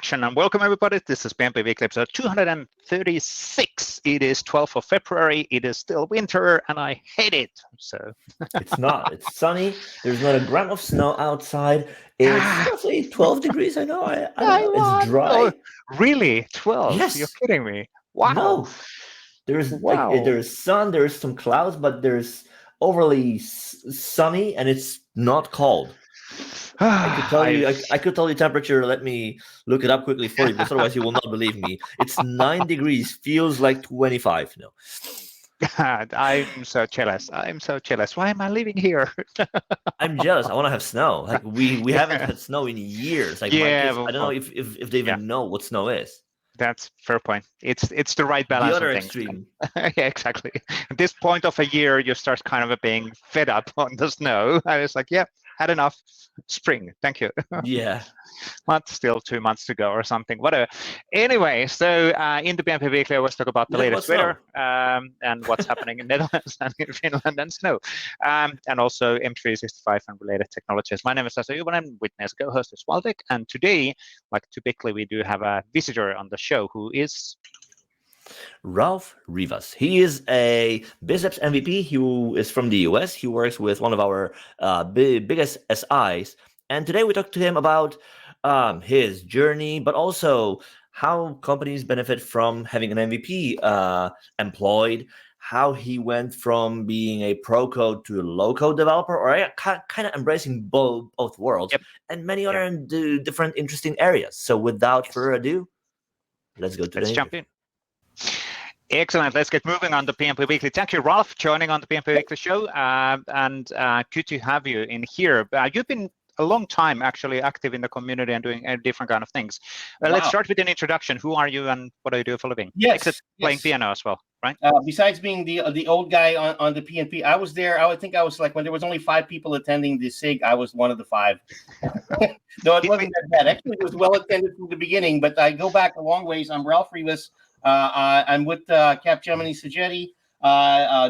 introduction, and welcome everybody. This is PnP Weekly episode 236. It is 12th of February. It is still winter, and I hate it. So it's not. It's sunny. There's not a gram of snow outside. It's roughly 12 degrees. I know. I don't know. It's dry. Oh, really? 12? Yes. You're kidding me. Wow. No. There's sun. There's some clouds, but there's overly sunny, and it's not cold. I could tell you temperature. Let me look it up quickly for you, because otherwise you will not believe me. It's 9 degrees. Feels like 25. No. I'm so jealous. Why am I living here? I'm jealous. I want to have snow. Like we haven't had snow in years. Like my kids, I don't know if they even know what snow is. That's fair point. It's the right balance. The other of extreme. Yeah, exactly. At this point of a year, you start kind of being fed up on the snow. I was like, yeah, had enough. Spring, thank you. Yeah. But still 2 months to go or something, whatever. Anyway, so in the PnP Weekly, I always talk about the latest weather and what's happening in Netherlands and in Finland and snow. And also M365 and related technologies. My name is Vesa Juvonen, with me as co-host is Waldek. And today, like typically, we do have a visitor on the show who is Ralph Rivas. He is a Biceps MVP. He is from the US. He works with one of our biggest SIs. And today we talked to him about his journey, but also how companies benefit from having an MVP employed, how he went from being a pro-code to a low-code developer, or kind of embracing both worlds, and many other different interesting areas. So without further ado, let's jump in. Excellent. Let's get moving on the PnP Weekly. Thank you, Ralph, joining on the PnP Weekly show. And good to have you in here. You've been a long time actually active in the community and doing different kind of things. Let's start with an introduction. Who are you and what do you do for a living? Except playing piano as well, right? Besides being the old guy on the PnP, I was there. I would think I was like when there was only 5 people attending the SIG, I was one of the 5. No, it wasn't that bad. Actually, it was well attended from the beginning, but I go back a long ways. I'm Ralph Rivas. I'm with CapGemini Sogeti,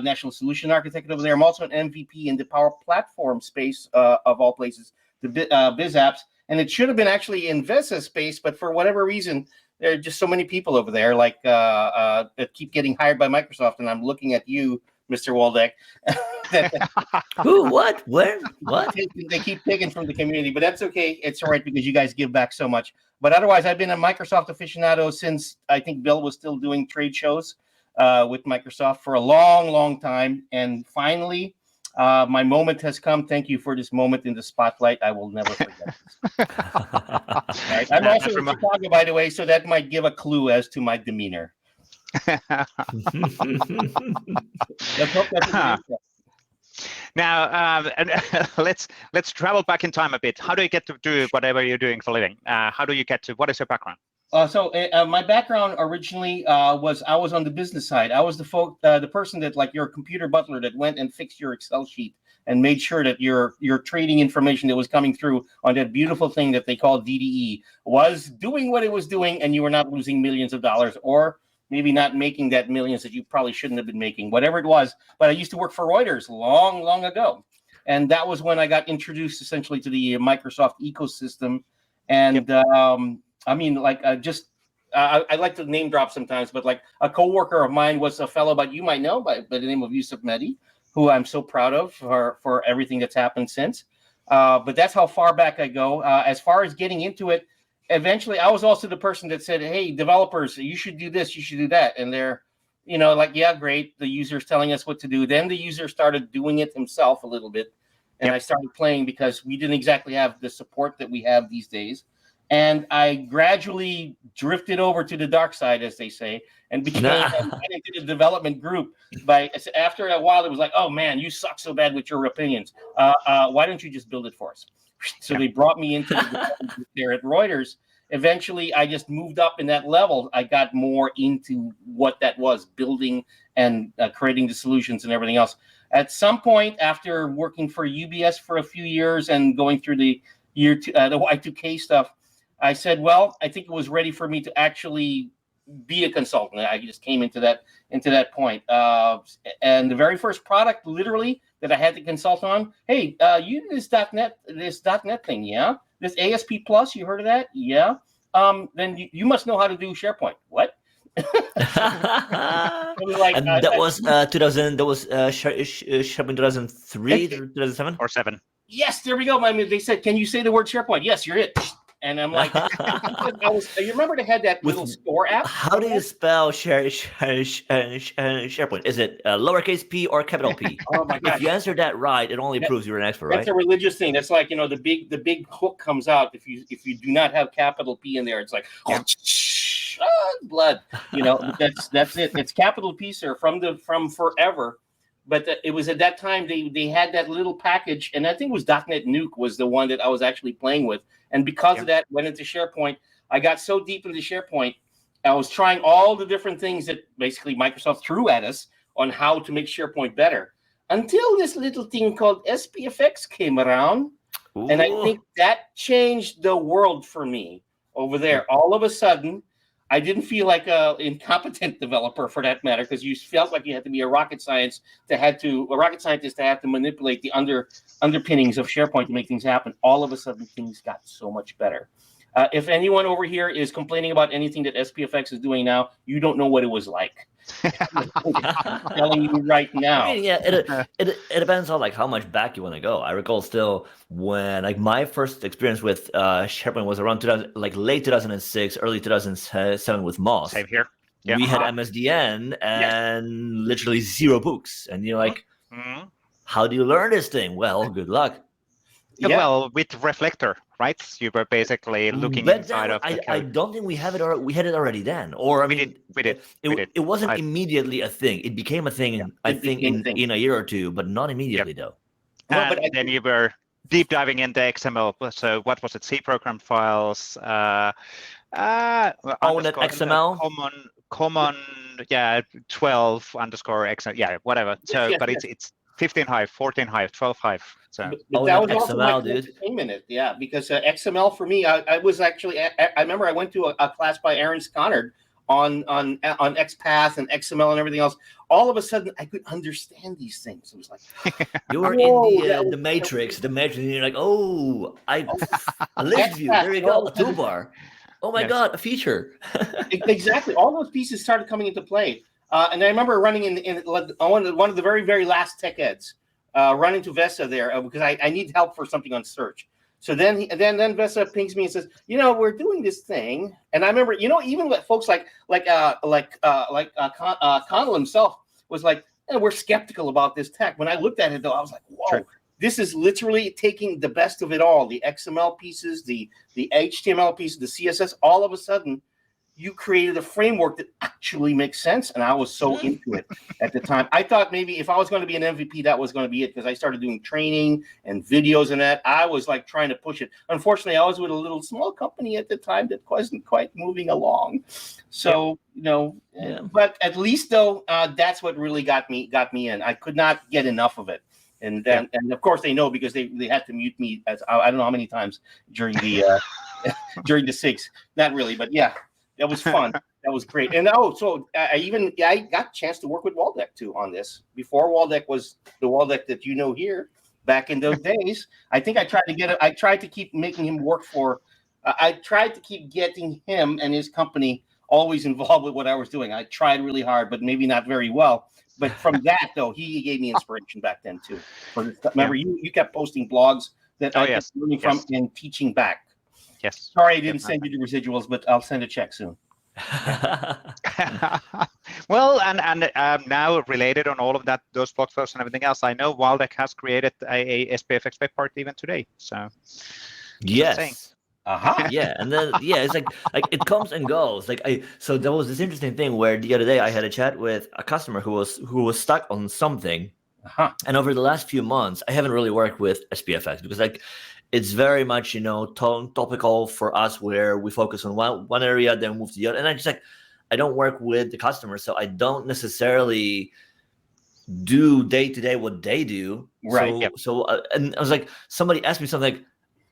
National Solution Architect over there. I'm also an MVP in the Power Platform space of all places, the Biz Apps. And it should have been actually in Vesa space, but for whatever reason, there are just so many people over there like that keep getting hired by Microsoft. And I'm looking at you, Mr. Waldek. Who? What? Where? What? They keep taking from the community, but that's okay. It's all right because you guys give back so much. But otherwise, I've been a Microsoft aficionado since I think Bill was still doing trade shows with Microsoft for a long, long time. And finally, my moment has come. Thank you for this moment in the spotlight. I will never forget this. Right. I'm also in Chicago, by the way, so that might give a clue as to my demeanor. Let's hope that's Now, let's travel back in time a bit. How do you get to do whatever you're doing for a living? How do you get to? What is your background? So my background originally was I was on the business side. I was the person that, like, your computer butler that went and fixed your Excel sheet and made sure that your trading information that was coming through on that beautiful thing that they call DDE was doing what it was doing, and you were not losing millions of dollars, or maybe not making that millions that you probably shouldn't have been making, whatever it was. But I used to work for Reuters long, long ago. And that was when I got introduced essentially to the Microsoft ecosystem. And I mean, like, I like to name drop sometimes, but like a coworker of mine was a fellow, but you might know by the name of Yusuf Mehdi, who I'm so proud of for everything that's happened since. But that's how far back I go. As far as getting into it, eventually, I was also the person that said, hey, developers, you should do this, you should do that. And they're, like, yeah, great. The user's telling us what to do. Then the user started doing it himself a little bit. And I started playing because we didn't exactly have the support that we have these days. And I gradually drifted over to the dark side, as they say, and became into the development group. After a while, it was like, oh, man, you suck so bad with your opinions. Why don't you just build it for us? So they brought me into the development group there at Reuters. Eventually, I just moved up in that level. I got more into what that was, building and creating the solutions and everything else. At some point, after working for UBS for a few years and going through the the Y2K stuff, I said, well, I think it was ready for me to actually be a consultant. I just came into that point. And the very first product, literally, that I had to consult on, hey, you do this .NET thing, yeah? This ASP Plus, you heard of that? Yeah. then you must know how to do SharePoint. What? Like, and that was 2000. That was SharePoint 2003, 2007 or 7. Yes, there we go. They said, "Can you say the word SharePoint?" Yes, you're it. And I'm like, you remember they had that little store app? How do you spell SharePoint? Is it lowercase p or capital P? Oh my gosh! If you answer that right, it only proves you're an expert, right? That's a religious thing. That's like, the big hook comes out if you do not have capital P in there. It's like blood. That's it. It's capital P, sir, from forever. But it was at that time they had that little package, and I think it was .NET Nuke was the one that I was actually playing with. And because of that, went into SharePoint. I got so deep into SharePoint, I was trying all the different things that basically Microsoft threw at us on how to make SharePoint better. Until this little thing called SPFX came around. Ooh. And I think that changed the world for me over there. All of a sudden, I didn't feel like an incompetent developer, for that matter, because you felt like you had to be a rocket scientist to have to manipulate the underpinnings of SharePoint to make things happen. All of a sudden, things got so much better. If anyone over here is complaining about anything that SPFX is doing now, you don't know what it was like. I'm telling you right now. I mean, it depends on like how much back you want to go. I recall still when like my first experience with SharePoint was around 2000, like late 2006, early 2007 with Moss. Same here. Yeah. We had MSDN and literally 0 books, and you're like, how do you learn this thing? Well, good luck. Yeah. Well, with Reflector, right? You were basically looking inside of the code. I don't think we have it, or we had it already then. Or I mean, we did. It wasn't immediately a thing. It became a thing, I think, in a year or two, but not immediately though. And then you were deep diving into XML. So what was it? C program files. XML. Common. 12 underscore XML. Whatever. So, but it's 15 hive, 14 hive, 12 hive. So but that was also XML, dude. In it, because XML for me, I was actually. I remember I went to a class by Aaron Sconnard on XPath and XML and everything else. All of a sudden, I could understand these things. It was like you were in the Matrix. And you're like, oh, I list view. There you go, a toolbar. Oh my God, a feature. Exactly. All those pieces started coming into play. And I remember running in one of the very, very last tech eds, running to Vesa there because I need help for something on search. So then Vesa pings me and says, we're doing this thing. And I remember, even folks like Connell himself was like, we're skeptical about this tech. When I looked at it, though, I was like, whoa. Sure. This is literally taking the best of it all, the XML pieces, the HTML pieces, the CSS. All of a sudden, you created a framework that actually makes sense, and I was so into it at the time. I thought maybe if I was going to be an MVP, that was going to be it, because I started doing training and videos and that. I was like trying to push it. Unfortunately, I was with a little small company at the time that wasn't quite moving along. So, but at least though, that's what really got me in. I could not get enough of it. And of course they know, because they had to mute me as I don't know how many times during the during the 6. Not really, but yeah. That was fun. That was great. And I got a chance to work with Waldek too on this. Before Waldek was the Waldek that here back in those days. I think I tried to keep making him work for. I tried to keep getting him and his company always involved with what I was doing. I tried really hard, but maybe not very well. But from that though, he gave me inspiration back then too. Remember, you kept posting blogs that I kept learning from and teaching back. Yes. Sorry, I didn't send you the residuals, but I'll send a check soon. Well, and now related on all of that, those blog posts and everything else, I know Waldek has created a SPFX web part even today. So yes. Yeah, and then it's like it comes and goes. So there was this interesting thing where the other day I had a chat with a customer who was stuck on something, and over the last few months I haven't really worked with SPFX because it's very much, topical for us, where we focus on one area, then move to the other. And I don't work with the customer, so I don't necessarily do day to day what they do. Right. So and I was like, somebody asked me something,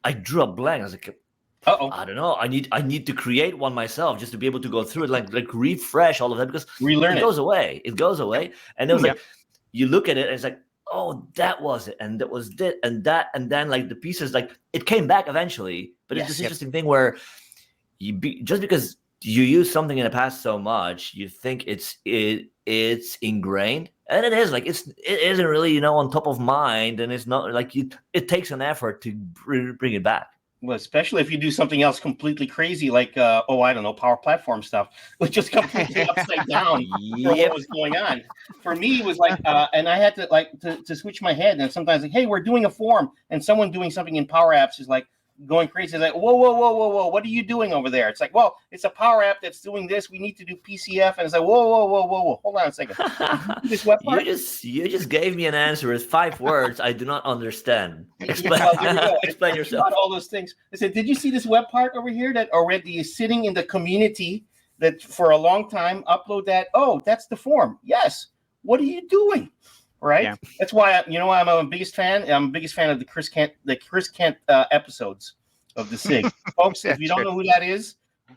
I drew a blank. I was like, I don't know. I need to create one myself just to be able to go through it, like refresh all of that, because it goes away. It goes away. And it was you look at it and it's like, oh, that was it, and that was it, and that, and then the pieces, it came back eventually. But it's this interesting thing where just because you use something in the past so much, you think it's ingrained, and it is. Like it isn't really on top of mind, and it's not like it takes an effort to bring it back. Well, especially if you do something else completely crazy, like I don't know, Power Platform stuff, which just completely upside down for what was going on. For me, it was like, and I had to switch my head. And sometimes like, hey, we're doing a form, and someone doing something in Power Apps is like going crazy. It's like, whoa, what are you doing over there? It's like, well, it's a Power App that's doing this. We need to do PCF, and it's like, whoa, hold on a second. This web part? You just gave me an answer with 5 words I do not understand. Explain, explain yourself. All those things. I said, did you see this web part over here that already is sitting in the community that for a long time? Upload that. Oh, that's the form. Yes. What are you doing? Right. Yeah. That's why I'm a biggest fan. I'm a biggest fan of the Chris Kent episodes of the SIG. Folks, if you don't know who that is,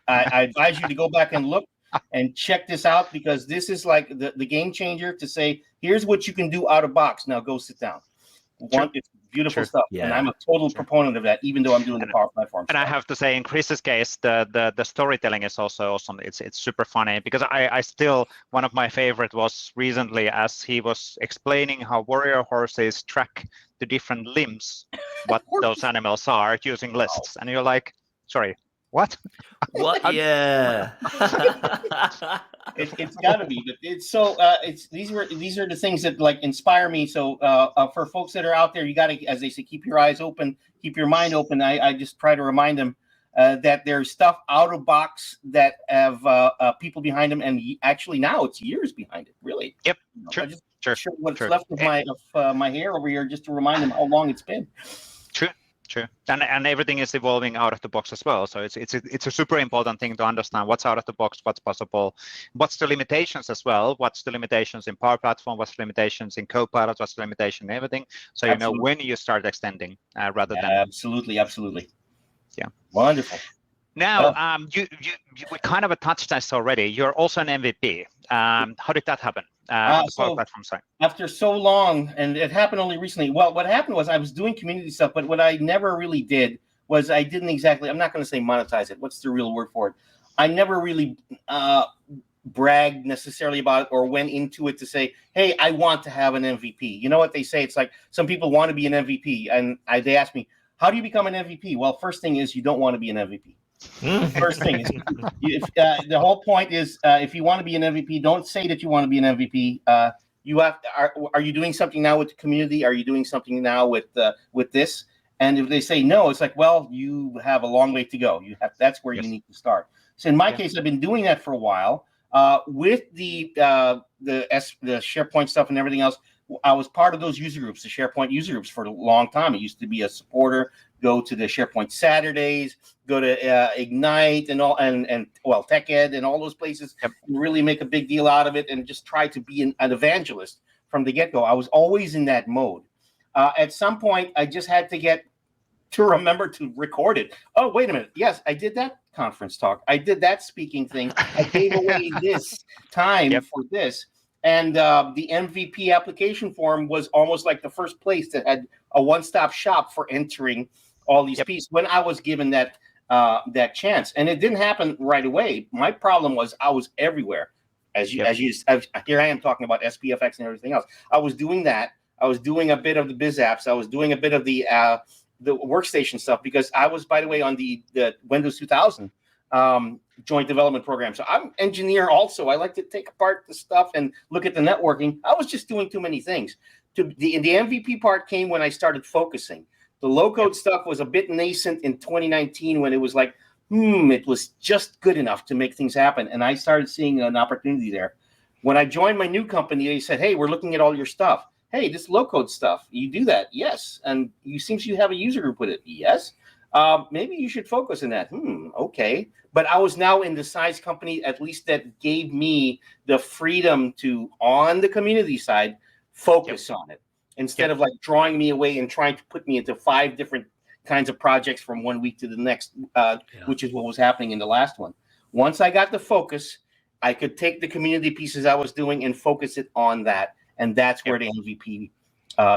I advise you to go back and look and check this out, because this is like the game changer to say, here's what you can do out of box. Now go sit down. It's beautiful stuff. Yeah. And I'm a total proponent of that, even though I'm doing the Power Platform stuff. I have to say, in Chris's case, the storytelling is also awesome. It's super funny, because I still, one of my favorite was recently as he was explaining how warrior horses track the different limbs, what those animals are using lists. And you're like, sorry, what? What? Yeah. It's got to be, but it's so. These are the things that like inspire me. So for folks that are out there, you got to, as they say, keep your eyes open, keep your mind open. I just try to remind them that there's stuff out of box that have people behind them, and actually now it's years behind it. Really. Yep. I just sure what's left of my hair over here, just to remind them how long it's been. True, and everything is evolving out of the box as well. So it's a super important thing to understand what's out of the box, what's possible, what's the limitations as well, what's the limitations in Power Platform, what's the limitations in Copilot, what's the limitation in everything. So you know when you start extending rather than absolutely. Yeah, wonderful. Now, you we kind of touched this already. You're also an MVP. How did that happen? So Platform side. After so long, and it happened only recently. Well, what happened was I was doing community stuff, but what I never really did was I didn't exactly, I'm not going to say monetize it. What's the real word for it? I never really bragged necessarily about it or went into it to say, hey, I want to have an MVP. You know what they say? It's like some people want to be an MVP. And they ask me, how do you become an MVP? Well, first thing is you don't want to be an MVP. First thing is, the whole point is, if you want to be an MVP, don't say that you want to be an MVP. You have to, are you doing something now with the community? Are you doing something now with this? And if they say no, it's like, well, you have a long way to go. That's where you need to start. So in my case, I've been doing that for a while with the SharePoint stuff and everything else. I was part of those user groups, the SharePoint user groups, for a long time. I used to be a supporter, go to the SharePoint Saturdays, go to Ignite and all, and Tech Ed and all those places, and really make a big deal out of it, and just try to be an evangelist from the get-go. I was always in that mode. At some point, I just had to remember to record it. Oh, wait a minute. Yes, I did that conference talk. I did that speaking thing. I gave away this time for this. And the MVP application form was almost like the first place that had a one-stop shop for entering all these pieces when I was given that chance. And it didn't happen right away. My problem was I was everywhere. Here I am talking about SPFX and everything else. I was doing that. I was doing a bit of the biz apps. I was doing a bit of the workstation stuff, because I was, by the way, on the Windows 2000 joint development program. So I'm an engineer also. I like to take apart the stuff and look at the networking. I was just doing too many things. The MVP part came when I started focusing. The low-code stuff was a bit nascent in 2019 when it was like, it was just good enough to make things happen. And I started seeing an opportunity there. When I joined my new company, they said, hey, we're looking at all your stuff. Hey, this low-code stuff, you do that? Yes. And you have a user group with it? Yes. Maybe you should focus on that. Okay. But I was now in the size company, at least, that gave me the freedom to, on the community side, focus on it, instead of like drawing me away and trying to put me into 5 different kinds of projects from one week to the next, which is what was happening in the last one. Once I got the focus, I could take the community pieces I was doing and focus it on that. And that's where the MVP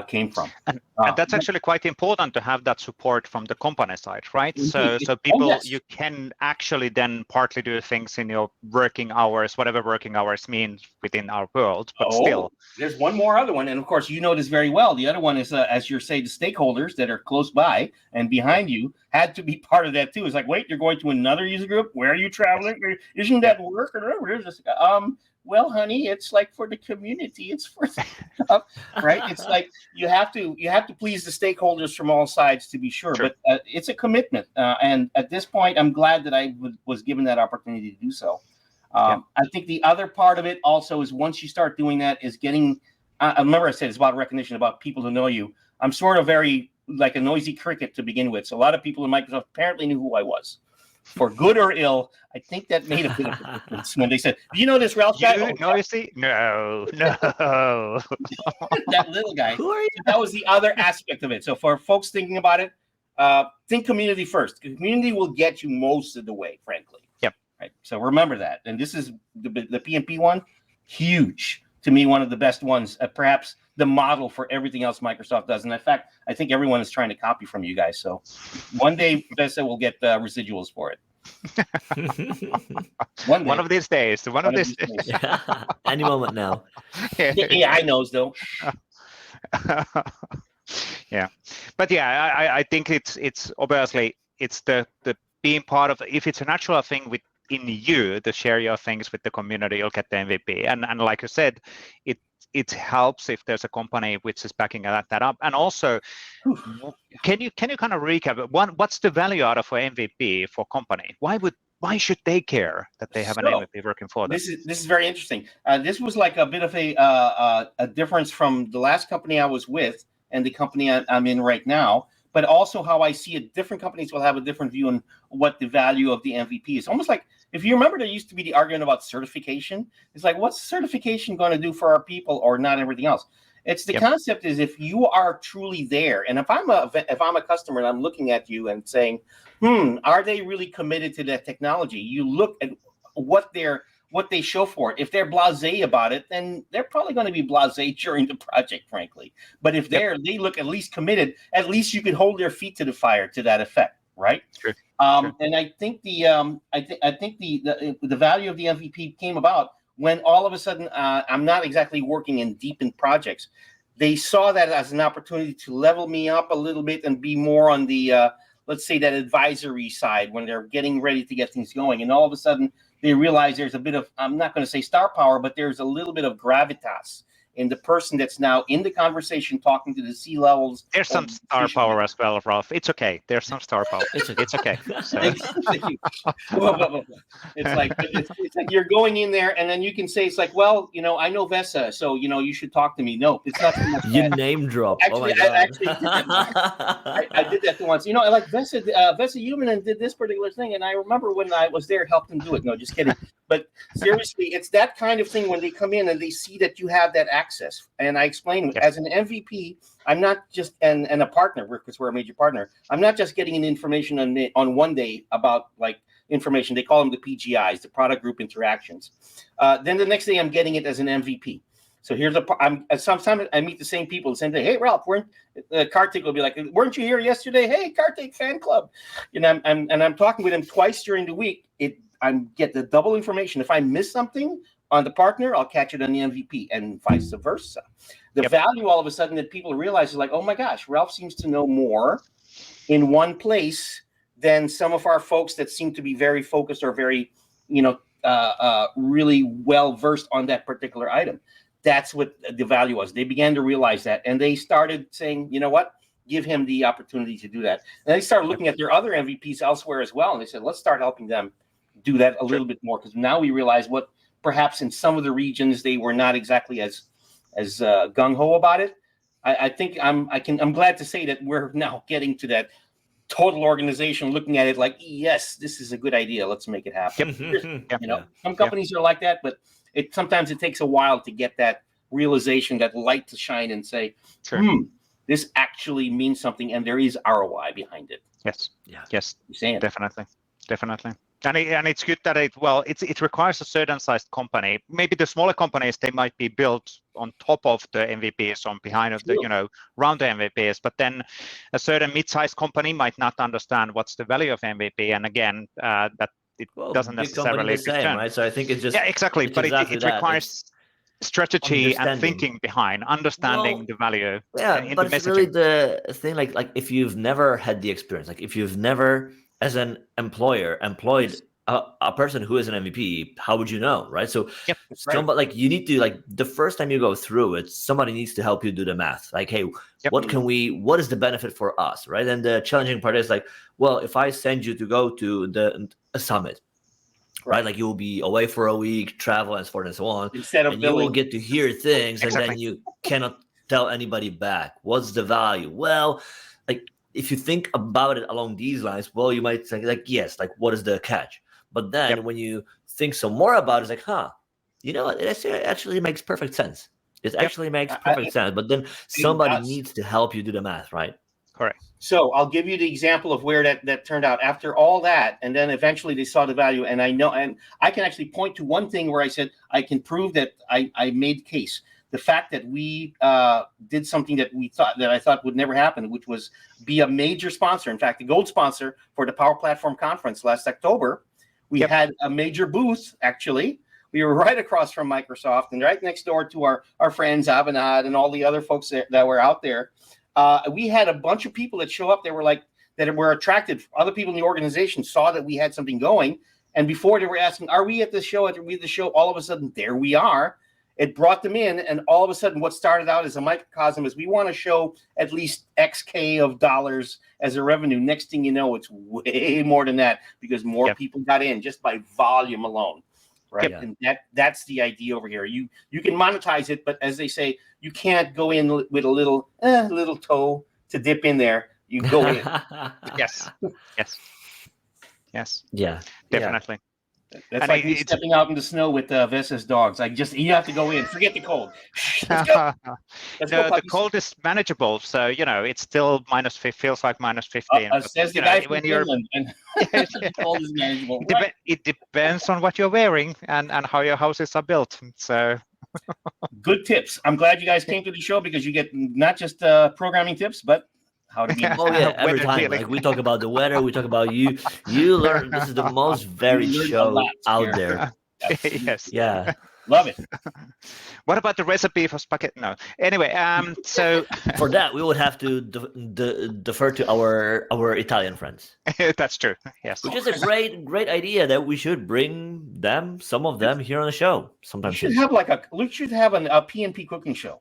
came from. And that's actually quite important to have that support from the company side, right? So people, you can actually then partly do things in your working hours, whatever working hours mean within our world, but still. There's one more other one, and of course you know this very well. The other one is, as you're saying, the stakeholders that are close by and behind you had to be part of that too. It's like, wait, you're going to another user group? Where are you traveling? Isn't that work? Or whatever? Just, well, honey, it's like for the community. It's for stuff, right? It's like you have to please the stakeholders from all sides to be sure. But it's a commitment, and at this point, I'm glad that I was given that opportunity to do so. I think the other part of it also is once you start doing that is getting. I remember I said it's about recognition, about people to know you. I'm sort of very like a noisy cricket to begin with, so a lot of people in Microsoft apparently knew who I was. For good or ill, I think that made a bit of a difference when they said, "Do you know this Ralph guy?" Noisy? No. That little guy. Who are you? So that was the other aspect of it. So for folks thinking about it, think community first. Community will get you most of the way, frankly. Yep. Right. So remember that. And this is the PnP one, huge. To me, one of the best ones, perhaps the model for everything else Microsoft does. And in fact, I think everyone is trying to copy from you guys. So one day, Vesa will get residuals for it. One of these days. One of these days. Any moment now. Yeah, I knows though. Yeah, but yeah, I think it's obviously it's the being part of. If it's a natural thing within you to share your things with the community, you'll get the MVP. And like you said, it helps if there's a company which is backing that up. And also, can you kind of recap what's the value out of an MVP for company? Why should they care that they have an MVP working for them? This is very interesting. This was like a bit of a difference from the last company I was with and the company I'm in right now, but also how I see it. Different companies will have a different view on what the value of the MVP is. Almost like, if you remember, there used to be the argument about certification. It's like, what's certification going to do for our people or not everything else? It's the concept is if you are truly there, and if I'm a customer and I'm looking at you and saying, are they really committed to that technology? You look at what they show for it. If they're blasé about it, then they're probably going to be blasé during the project, frankly. But if they look at least committed, at least you can hold their feet to the fire to that effect, right? Sure. And I think the value of the MVP came about when all of a sudden I'm not exactly working in deep in projects. They saw that as an opportunity to level me up a little bit and be more on the let's say that advisory side when they're getting ready to get things going. And all of a sudden they realize there's a bit of, I'm not going to say star power, but there's a little bit of gravitas in the person that's now in the conversation talking to the C-levels. There's some star power as well, Ralph. It's okay. There's some star power. It's okay. So. It's like you're going in there and then you can say, it's like, well, I know Vesa, so, you should talk to me. No, it's not. You name drop. Actually, I did that. I did that once. Like Vesa Juvonen did this particular thing. And I remember when I was there, helped him do it. No, just kidding. But seriously, it's that kind of thing when they come in and they see that you have that access. And I explain, as an MVP, I'm not just and a partner, because we're a major partner. I'm not just getting information on one day about like information. They call them the PGIs, the product group interactions. Then the next day, I'm getting it as an MVP. So here's sometimes I meet the same people the same day. Hey, Ralph, Kartik will be like, weren't you here yesterday? Hey, Kartik fan club. I'm talking with him twice during the week. I get the double information. If I miss something on the partner, I'll catch it on the MVP and vice versa. The value all of a sudden that people realize is like, oh my gosh, Ralph seems to know more in one place than some of our folks that seem to be very focused or very, really well versed on that particular item. That's what the value was. They began to realize that, and they started saying, you know what? Give him the opportunity to do that. And they started looking at their other MVPs elsewhere as well, and they said, let's start helping them do that a little bit more, because now we realize what perhaps in some of the regions they were not exactly as gung-ho about it. I think I'm glad to say that we're now getting to that total organization looking at it like, yes, this is a good idea. Let's make it happen. Some companies are like that, but sometimes it takes a while to get that realization, that light to shine and say, this actually means something and there is ROI behind it. Yes. Definitely. And it's good that it requires a certain sized company. Maybe the smaller companies, they might be built on top of the MVPs, on behind of the, around the MVPs. But then a certain mid-sized company might not understand what's the value of MVP. And again, that it doesn't necessarily the same, right? So I think it's just exactly. But exactly it requires strategy and thinking behind, understanding the value. Yeah, but it's really the thing. Like if you've never had the experience, like if you've never, as an employer, employed a person who is an MVP, how would you know, right? So, somebody like you need to the first time you go through it, somebody needs to help you do the math. Like, hey, what is the benefit for us, right? And the challenging part is like, well, if I send you to go to a summit, right? Like you will be away for a week, travel and so forth and so on, instead of you will get to hear things, and then you cannot tell anybody back. What's the value? Well, like if you think about it along these lines, well, you might think yes, what is the catch? But then when you think some more about it, it's like, it actually makes perfect sense. It actually makes perfect sense. But then somebody needs to help you do the math, right? Correct. So I'll give you the example of where that turned out. After all that, and then eventually they saw the value, and I know, and I can actually point to one thing where I said I can prove that I made case. The fact that we did something that I thought would never happen, which was be a major sponsor. In fact, the gold sponsor for the Power Platform Conference last October. We had a major booth, actually. We were right across from Microsoft and right next door to our friends, Avanade, and all the other folks that were out there. We had a bunch of people that show up. They were that were attracted. Other people in the organization saw that we had something going. And before they were asking, are we at the show? Are we at the show? All of a sudden, there we are. It brought them in. And all of a sudden, what started out as a microcosm is we want to show at least XK of dollars as a revenue. Next thing you know, it's way more than that because more people got in just by volume alone. Right. And that's the idea over here. You can monetize it, but as they say, you can't go in with a little toe to dip in there. You go in. Yes. Yeah. Definitely. That's like me stepping out in the snow with Vesa's dogs. You have to go in. Forget the cold. Let's go. The cold is manageable. So, it's still feels like minus 15. Says the guy from Finland. The cold is manageable. It depends on what you're wearing and how your houses are built. So good tips. I'm glad you guys came to the show because you get not just programming tips, but how to be. Every time we talk about the weather, we talk about you learn. This is the most varied show out there. Yes. Yeah. Love it. What about the recipe for spaghetti? No. Anyway, so for that we would have to defer to our Italian friends. That's true. Yes. Which is a great idea that we should bring some of them here on the show sometime. We should have a PnP cooking show.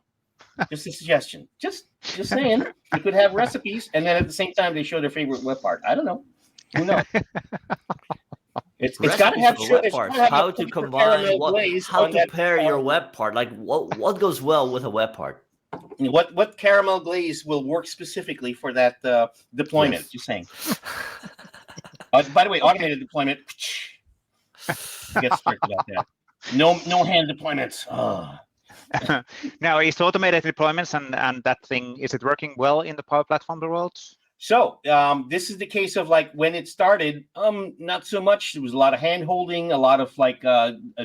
Just a suggestion. Just saying. You could have recipes, and then at the same time they show their favorite web part. I don't know. Who knows? It's got to have web part. How to combine how to pair your web part. Like what goes well with a web part. What caramel glaze will work specifically for that deployment? Yes. Just saying. By the way, automated deployment. Get strict about that. No hand deployments. Now, is automated deployments and that thing, is it working well in the Power Platform world? So this is the case of when it started, not so much. There was a lot of hand holding, a lot of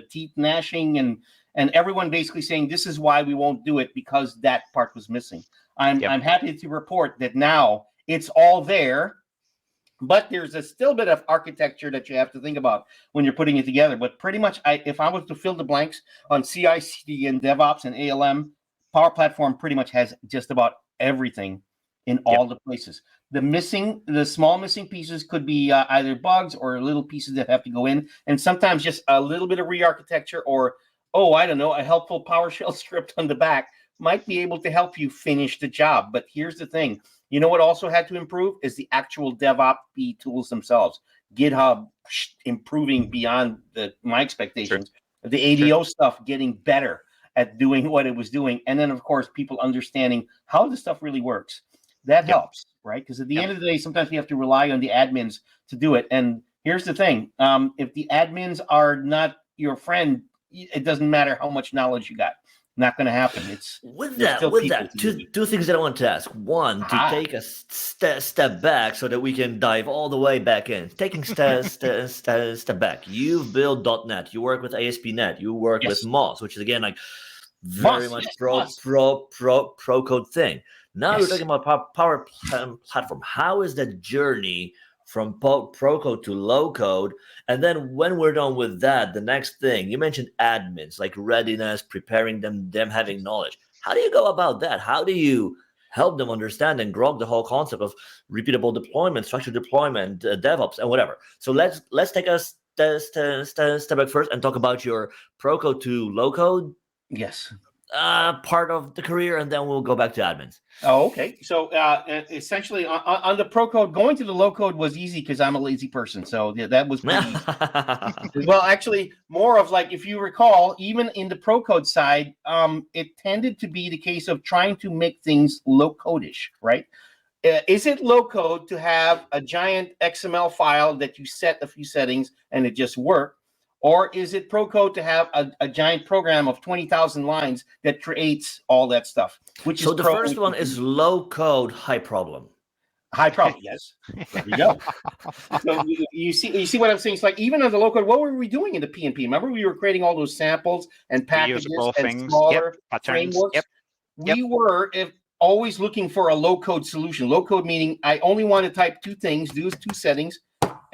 teeth gnashing, and everyone basically saying this is why we won't do it because that part was missing. I'm happy to report that now it's all there, but there's a still bit of architecture that you have to think about when you're putting it together. But pretty much, if I was to fill the blanks on CI/CD and DevOps and ALM, Power Platform pretty much has just about everything in all the places. The small missing pieces could be either bugs or little pieces that have to go in, and sometimes just a little bit of re-architecture or, I don't know, a helpful PowerShell script on the back might be able to help you finish the job. But here's the thing. You know what also had to improve is the actual DevOps tools themselves. GitHub improving beyond my expectations. Sure. The ADO stuff getting better at doing what it was doing. And then, of course, people understanding how the stuff really works. That helps, right? Because at the end of the day, sometimes we have to rely on the admins to do it. And here's the thing. If the admins are not your friend, it doesn't matter how much knowledge you got. Not going to happen. With that, two things that I want to ask. One, to take a step back so that we can dive all the way back in. Taking step back. You've built .NET. You work with ASP.NET. You work with Moz, which is again like very much pro code thing. Now we're talking about Power Platform. How is that journey from pro code to low code? And then when we're done with that, the next thing you mentioned, admins, like readiness, preparing them having knowledge. How do you go about that? How do you help them understand and grok the whole concept of repeatable deployment, structured deployment, DevOps, and whatever? So let's take a step back first and talk about your pro code to low code part of the career, and then we'll go back to admins. Oh, okay. So essentially on the pro code, going to the low code was easy because I'm a lazy person. So that was pretty easy. Well, actually, more of like, if you recall, even in the pro code side, it tended to be the case of trying to make things low code-ish, right? Is it low code to have a giant XML file that you set a few settings and it just worked? Or is it pro code to have a giant program of 20,000 lines that creates all that stuff? So the first one is low code, high problem. High problem, yes. There we go. So you see what I'm saying? It's like, even on the low code, what were we doing in the PnP? Remember, we were creating all those samples and packages and smaller frameworks. We were always looking for a low code solution. Low code meaning I only want to type two things, do two settings,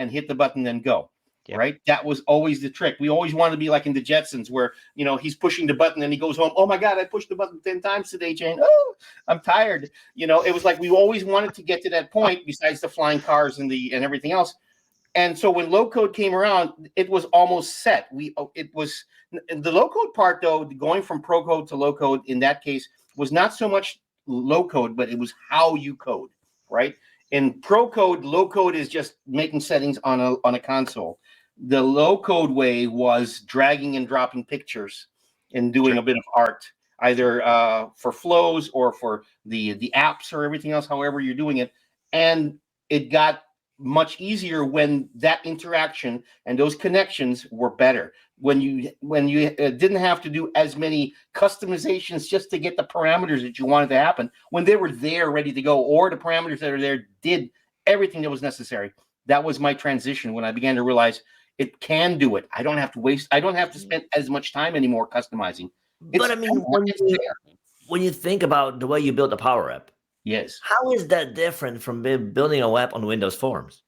and hit the button, then go. Right? That was always the trick. We always wanted to be like in the Jetsons where, he's pushing the button and he goes home. Oh my God, I pushed the button 10 times today, Jane. Oh, I'm tired. It was like we always wanted to get to that point besides the flying cars and everything else. And so when low code came around, it was almost set. It was the low code part, though, going from pro code to low code in that case was not so much low code, but it was how you code, right? In pro code, low code is just making settings on a console. The low code way was dragging and dropping pictures and doing a bit of art, either for flows or for the apps or everything else, however you're doing it. And it got much easier when that interaction and those connections were better. When you didn't have to do as many customizations just to get the parameters that you wanted to happen, when they were there ready to go, or the parameters that are there did everything that was necessary. That was my transition when I began to realize it can do it. I don't have to waste. I don't have to spend as much time anymore customizing. But I mean, when you think about the way you build a Power App, how is that different from building a web on Windows Forms?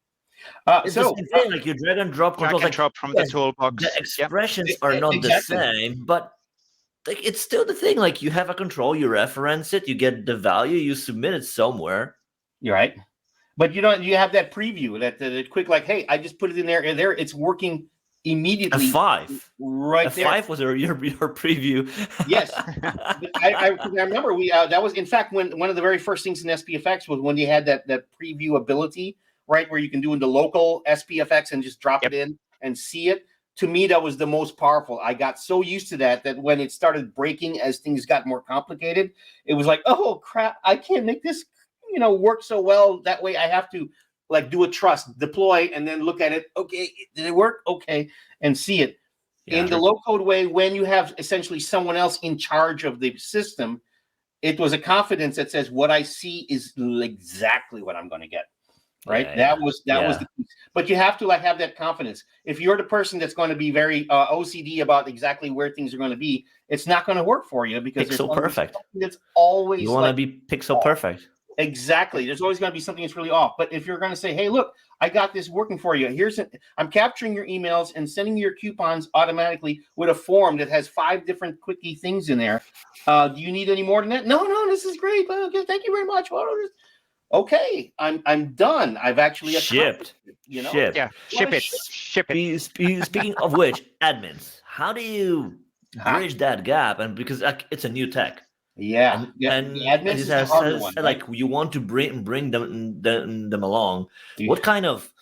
It's the same thing, like you drag and drop controls, drop from the toolbox. The expressions are not the same, but like it's still the thing. Like you have a control, you reference it, you get the value, you submit it somewhere. You're right. But you have that preview, that quick, like, hey, I just put it in there, and there it's working immediately. F5, right there. F5 was your preview. Yes, I remember that was in fact when one of the very first things in SPFX was when you had that preview ability, right, where you can do in the local SPFX and just drop it in and see it. To me, that was the most powerful. I got so used to that when it started breaking as things got more complicated, it was like, oh crap, I can't make this work so well that way. I have to like do a trust, deploy, and then look at it. Okay, did it work? Okay, and see it. In the low code way, when you have essentially someone else in charge of the system, it was a confidence that says what I see is exactly what I'm going to get. Right? That was the piece. But you have to have that confidence. If you're the person that's going to be very OCD about exactly where things are going to be, it's not going to work for you because pixel perfect. It's always you want to be pixel perfect. Exactly. There's always going to be something that's really off. But if you're going to say, hey, look, I got this working for you. I'm capturing your emails and sending you your coupons automatically with a form that has 5 different quickie things in there. Do you need any more than that? No, this is great. Okay, thank you very much. Okay, I'm done. I've actually shipped. Ship it. Speaking of which, admins, how do you bridge that gap? And because it's a new tech. Yeah, and admins is the harder one, right? Like you want to bring them along. What kind of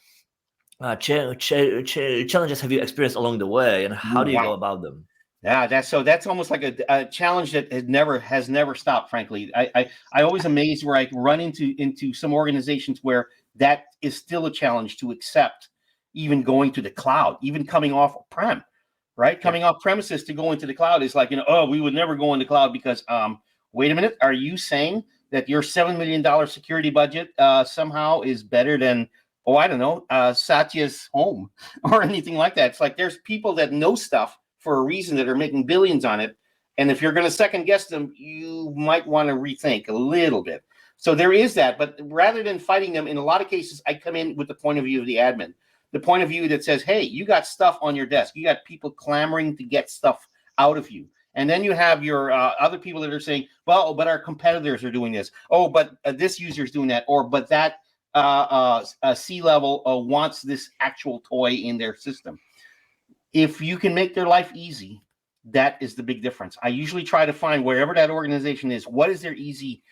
challenges have you experienced along the way, and how do you go about them? Yeah, that's almost like a challenge that has never stopped. Frankly, I always amazed where I run into some organizations where that is still a challenge to accept, even going to the cloud, even coming off prem. right? Coming off premises to go into the cloud is like, oh, we would never go in the cloud because, wait a minute, are you saying that your $7 million security budget somehow is better than, I don't know, Satya's home or anything like that? It's like there's people that know stuff for a reason that are making billions on it. And if you're going to second guess them, you might want to rethink a little bit. So there is that. But rather than fighting them, in a lot of cases, I come in with the point of view of the admin, the point of view that says, hey, you got stuff on your desk. You got people clamoring to get stuff out of you. And then you have your other people that are saying, well, but our competitors are doing this. Oh, but this user is doing that. Or, but that C-level wants this actual toy in their system. If you can make their life easy, that is the big difference. I usually try to find wherever that organization is, what is the easy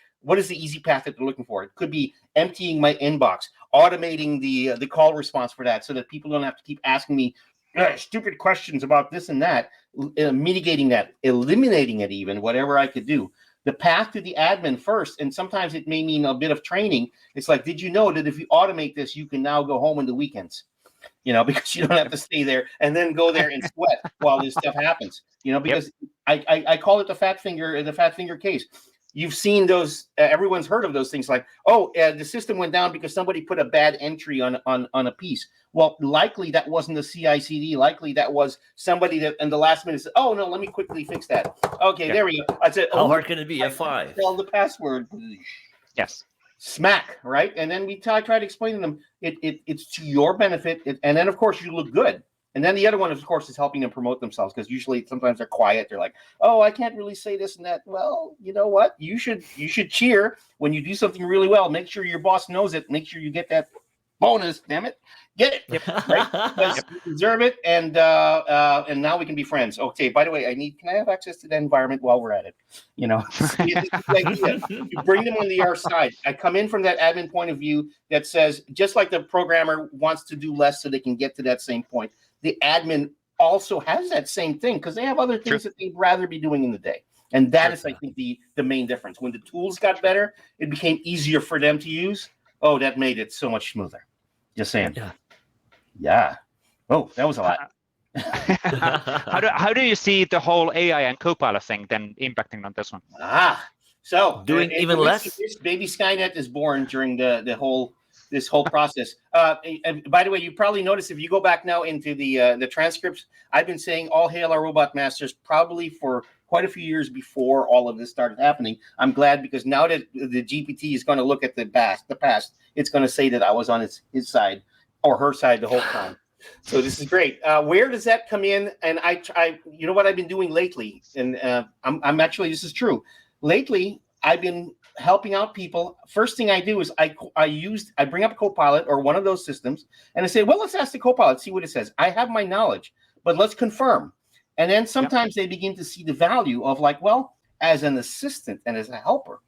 path that they're looking for? It could be emptying my inbox, automating the call response for that so that people don't have to keep asking me stupid questions about this and that, mitigating that, eliminating it even, whatever I could do. The path to the admin first, and sometimes it may mean a bit of training. It's like, did you know that if you automate this, you can now go home on the weekends? Because you don't have to stay there and then go there and sweat while this stuff happens. Because I call it the fat finger case. You've seen those. Everyone's heard of those things like, the system went down because somebody put a bad entry on a piece. Well, likely that wasn't the CI/CD. Likely that was somebody that in the last minute said, "Oh no, let me quickly fix that." Okay, there we go. I said, "How hard can it be? F5." Tell the password. Yes. Smack, right? And then we try to explain to them it's to your benefit, and then of course you look good. And then the other one, of course, is helping them promote themselves, because usually sometimes they're quiet. They're like, "Oh, I can't really say this and that." Well, you know what? You should cheer when you do something really well. Make sure your boss knows it. Make sure you get that bonus. Damn it, get it, right? Because you deserve it. And now we can be friends. Okay. By the way, can I have access to that environment while we're at it? You bring them on the other side. I come in from that admin point of view that says, just like the programmer wants to do less so they can get to that same point, the admin also has that same thing because they have other things that they'd rather be doing in the day. And that is, I think, the main difference. When the tools got better, it became easier for them to use. Oh, that made it so much smoother. Just saying. Yeah. Oh, that was a lot. How do you see the whole AI and Copilot thing then impacting on this one? So doing even less. Baby Skynet is born during this whole process. And by the way, you probably noticed if you go back now into the transcripts, I've been saying all hail our robot masters probably for quite a few years before all of this started happening. I'm glad, because now that the GPT is going to look at the past, it's going to say that I was on his side or her side the whole time. So this is great. Where does that come in? And I you know what I've been doing lately, and I'm actually, this is true. Lately, I've been helping out people. First thing I do is I bring up Copilot or one of those systems, and I say, well, let's ask the Copilot, see what it says. I have my knowledge, but let's confirm. And then sometimes they begin to see the value of, like, well, as an assistant and as a helper,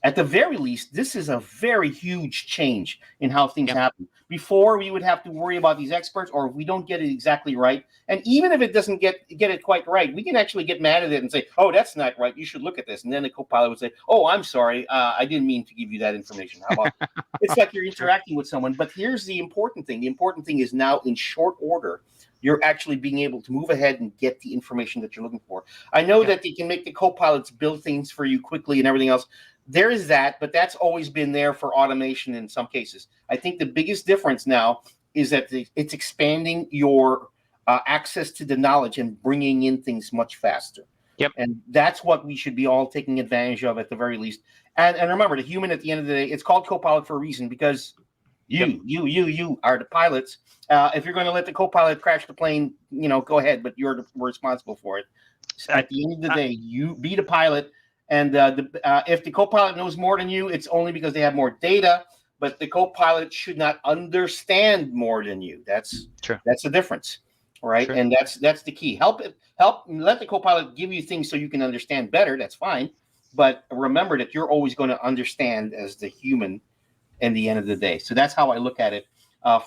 at the very least, this is a very huge change in how things happen. Before, we would have to worry about these experts, or if we don't get it exactly right. And even if it doesn't get it quite right, we can actually get mad at it and say, oh, that's not right. You should look at this. And then the Copilot would say, oh, I'm sorry. I didn't mean to give you that information. How about It's like you're interacting with someone. But here's the important thing. The important thing is now, in short order, you're actually being able to move ahead and get the information that you're looking for. I know that they can make the Copilots build things for you quickly and everything else. There is that, but that's always been there for automation in some cases. I think the biggest difference now is that it's expanding your access to the knowledge and bringing in things much faster. And that's what we should be all taking advantage of at the very least. And remember, the human at the end of the day, it's called Copilot for a reason, because you are the pilots. If you're going to let the Copilot crash the plane, go ahead, but you're responsible for it. At the end of the day, you be the pilot. And if the Copilot knows more than you, it's only because they have more data. But the Copilot should not understand more than you. That's true. That's the difference, right? True. And that's the key. Help let the Copilot give you things so you can understand better. That's fine. But remember that you're always going to understand as the human in the end of the day. So that's how I look at it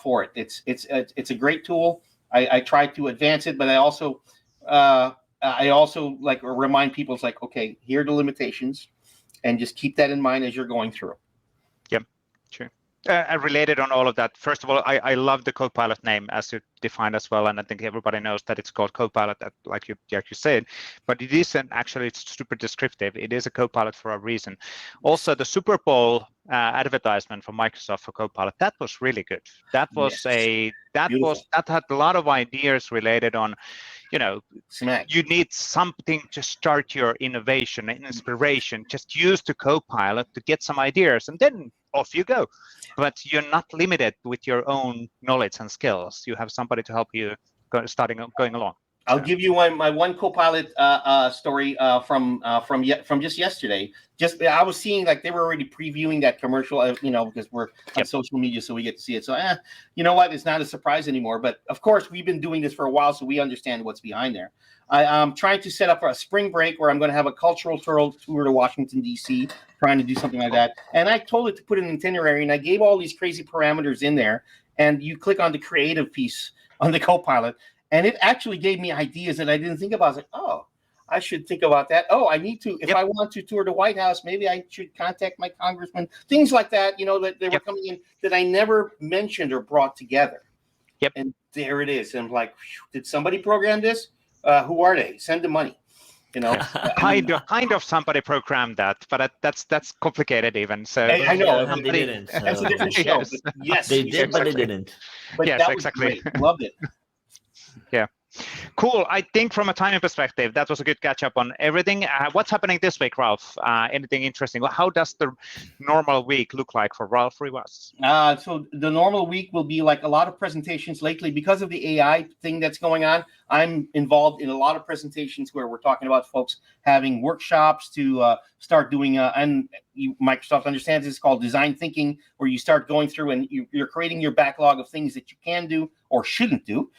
for it. It's a great tool. I try to advance it, but I also like remind people, it's like, okay, here are the limitations, and just keep that in mind as you're going through. Yep, sure. Related on all of that, first of all, I love the Copilot name as you defined as well, and I think everybody knows that it's called Copilot, like you said, but it isn't actually. It's super descriptive. It is a Copilot for a reason. Also, the Super Bowl advertisement for Microsoft for Copilot, that was really good. That was that had a lot of ideas related on, you need something to start your innovation and inspiration. Just use the Copilot to get some ideas, and then off you go. But you're not limited with your own knowledge and skills. You have somebody to help you going along. I'll give you my one Copilot story from just yesterday. I was seeing like they were already previewing that commercial, because we're on social media, so we get to see it. So, you know what? It's not a surprise anymore. But of course, we've been doing this for a while, so we understand what's behind there. I'm trying to set up a spring break where I'm going to have a cultural tour to Washington, D.C., trying to do something like that. And I told it to put an itinerary, and I gave all these crazy parameters in there. And you click on the creative piece on the Copilot, and it actually gave me ideas that I didn't think about. I was like, oh, I should think about that. Oh, I need to, if I want to tour the White House, maybe I should contact my congressman. Things like that, that they were coming in that I never mentioned or brought together. And there it is. And I'm like, did somebody program this? Who are they? Send the money. Kind of somebody programmed that, but that's complicated even. So I know they didn't. That's a different show. Yes, they did, but they didn't. But yes, that was exactly. Great. Loved it. Yeah. Cool. I think from a timing perspective, that was a good catch up on everything. What's happening this week, Ralph? Anything interesting? How does the normal week look like for Ralph Rivas? So the normal week will be like a lot of presentations lately because of the AI thing that's going on. I'm involved in a lot of presentations where we're talking about folks having workshops to start doing, and Microsoft understands it's called design thinking, where you start going through and you're creating your backlog of things that you can do or shouldn't do,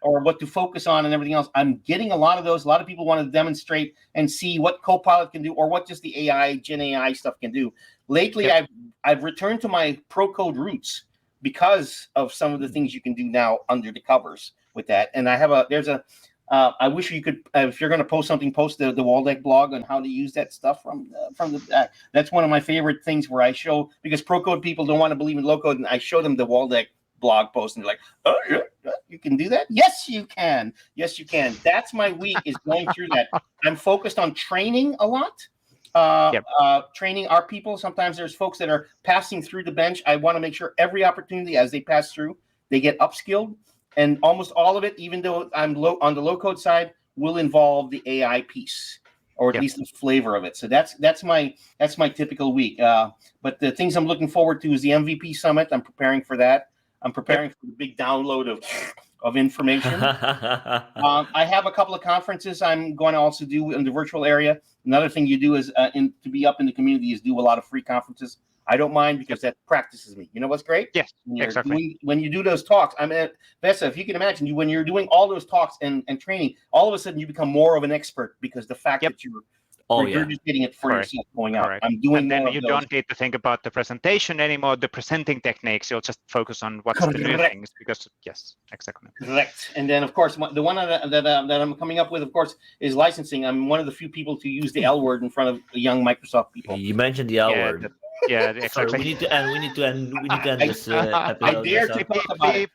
or what to focus on and everything else. I'm getting a lot of those. A lot of people want to demonstrate and see what Copilot can do or what just the AI, Gen AI stuff can do. Lately, I've returned to my pro code roots because of some of the things you can do now under the covers with that. And I have I wish you could, if you're going to post something, post the Waldek blog on how to use that stuff from the that's one of my favorite things where I show, because pro code people don't want to believe in low code, and I show them the Waldek blog post and they're like, oh yeah, you can do that. Yes, you can. That's my week, is going through that. I'm focused on training a lot. Training our people. Sometimes there's folks that are passing through the bench. I want to make sure every opportunity as they pass through, they get upskilled. And almost all of it, even though I'm on the low code side, will involve the AI piece, or at least the flavor of it. So that's my typical week. But the things I'm looking forward to is the MVP summit. I'm preparing for that. I'm preparing for the big download of information. I have a couple of conferences I'm going to also do in the virtual area. Another thing you do is to be up in the community is do a lot of free conferences. I don't mind because that practices me. You know what's great? Yes, exactly. When you do those talks, Vesa, if you can imagine, when you're doing all those talks and training, all of a sudden you become more of an expert because the fact that you're just getting it for yourself going out. I'm doing and then you don't need to think about the presentation anymore, the presenting techniques. You'll just focus on what's the new things because, yes, exactly. Correct. And then, of course, the one that I'm coming up with, of course, is licensing. I'm one of the few people to use the L word in front of young Microsoft people. You mentioned the L word. Yeah, exactly. Sorry, we need to end this episode. I dare to talk about it.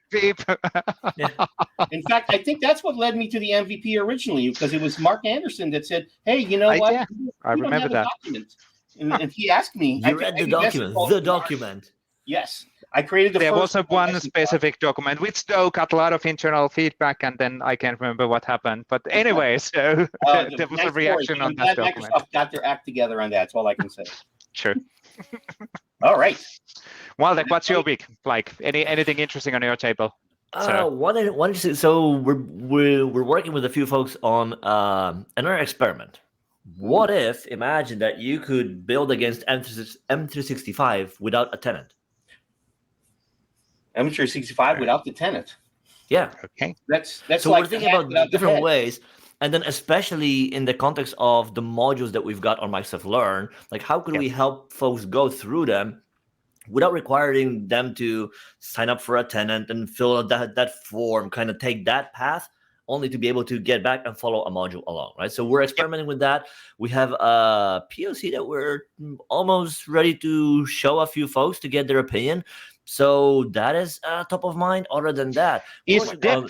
In fact, I think that's what led me to the MVP originally, because it was Mark Anderson that said, "Hey, you know what? Yeah, I remember that." Document. And he asked me. You read the document. The document. Yes, I created the. There was one specific document which though got a lot of internal feedback, and then I can't remember what happened. But anyway, so there was a reaction on that document. Microsoft got their act together on that. That's all I can say. Sure. All right. Waldek, what's your week like? Anything interesting on your table? So we're working with a few folks on another experiment. What if, imagine that you could build against M365 without a tenant? M365 without the tenant. Yeah. Okay. That's so like we're thinking about different ways. And then especially in the context of the modules that we've got on Microsoft Learn, like how could we help folks go through them without requiring them to sign up for a tenant and fill out that form, kind of take that path, only to be able to get back and follow a module along, right? So we're experimenting with that. We have a POC that we're almost ready to show a few folks to get their opinion. So that is top of mind. Other than that, is dev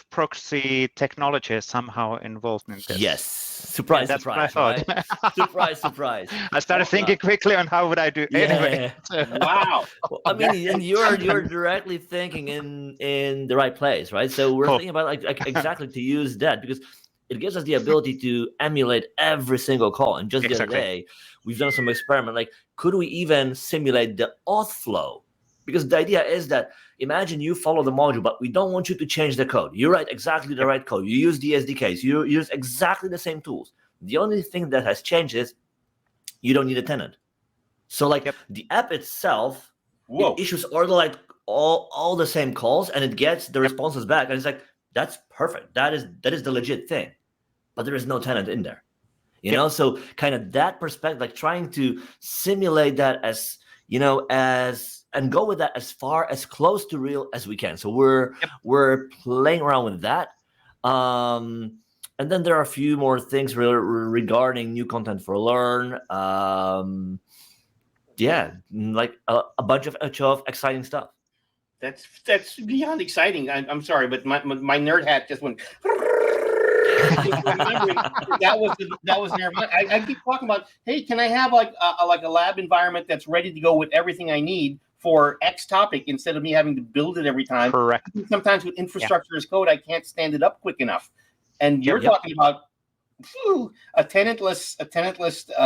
proxy technology somehow involved in this? Yes. Surprise, that's surprise, what I thought. Right? Surprise, surprise. I started thinking quickly on how would I do anyway. Wow. Well, I mean, and you're directly thinking in the right place, right? So we're thinking about like exactly to use that, because it gives us the ability to emulate every single call. And just the other day, we've done some experiment. Like, could we even simulate the auth flow? Because the idea is that, imagine you follow the module, but we don't want you to change the code. You write exactly the right code. You use the SDKs. You use exactly the same tools. The only thing that has changed is you don't need a tenant. So like the app itself, it issues all the same calls, and it gets the responses back. And it's like, that's perfect. That is the legit thing. But there is no tenant in there. You know, so kind of that perspective, like trying to simulate that as, you know, and go with that as close to real as we can. So we're playing around with that. And then there are a few more things regarding new content for Learn. Like a bunch of exciting stuff. That's beyond exciting. I'm sorry, but my nerd hat just went. that was there. I keep talking about, hey, can I have like a lab environment that's ready to go with everything I need for X topic instead of me having to build it every time? Correct. Sometimes with infrastructure as code, I can't stand it up quick enough. And you're talking about a tenantless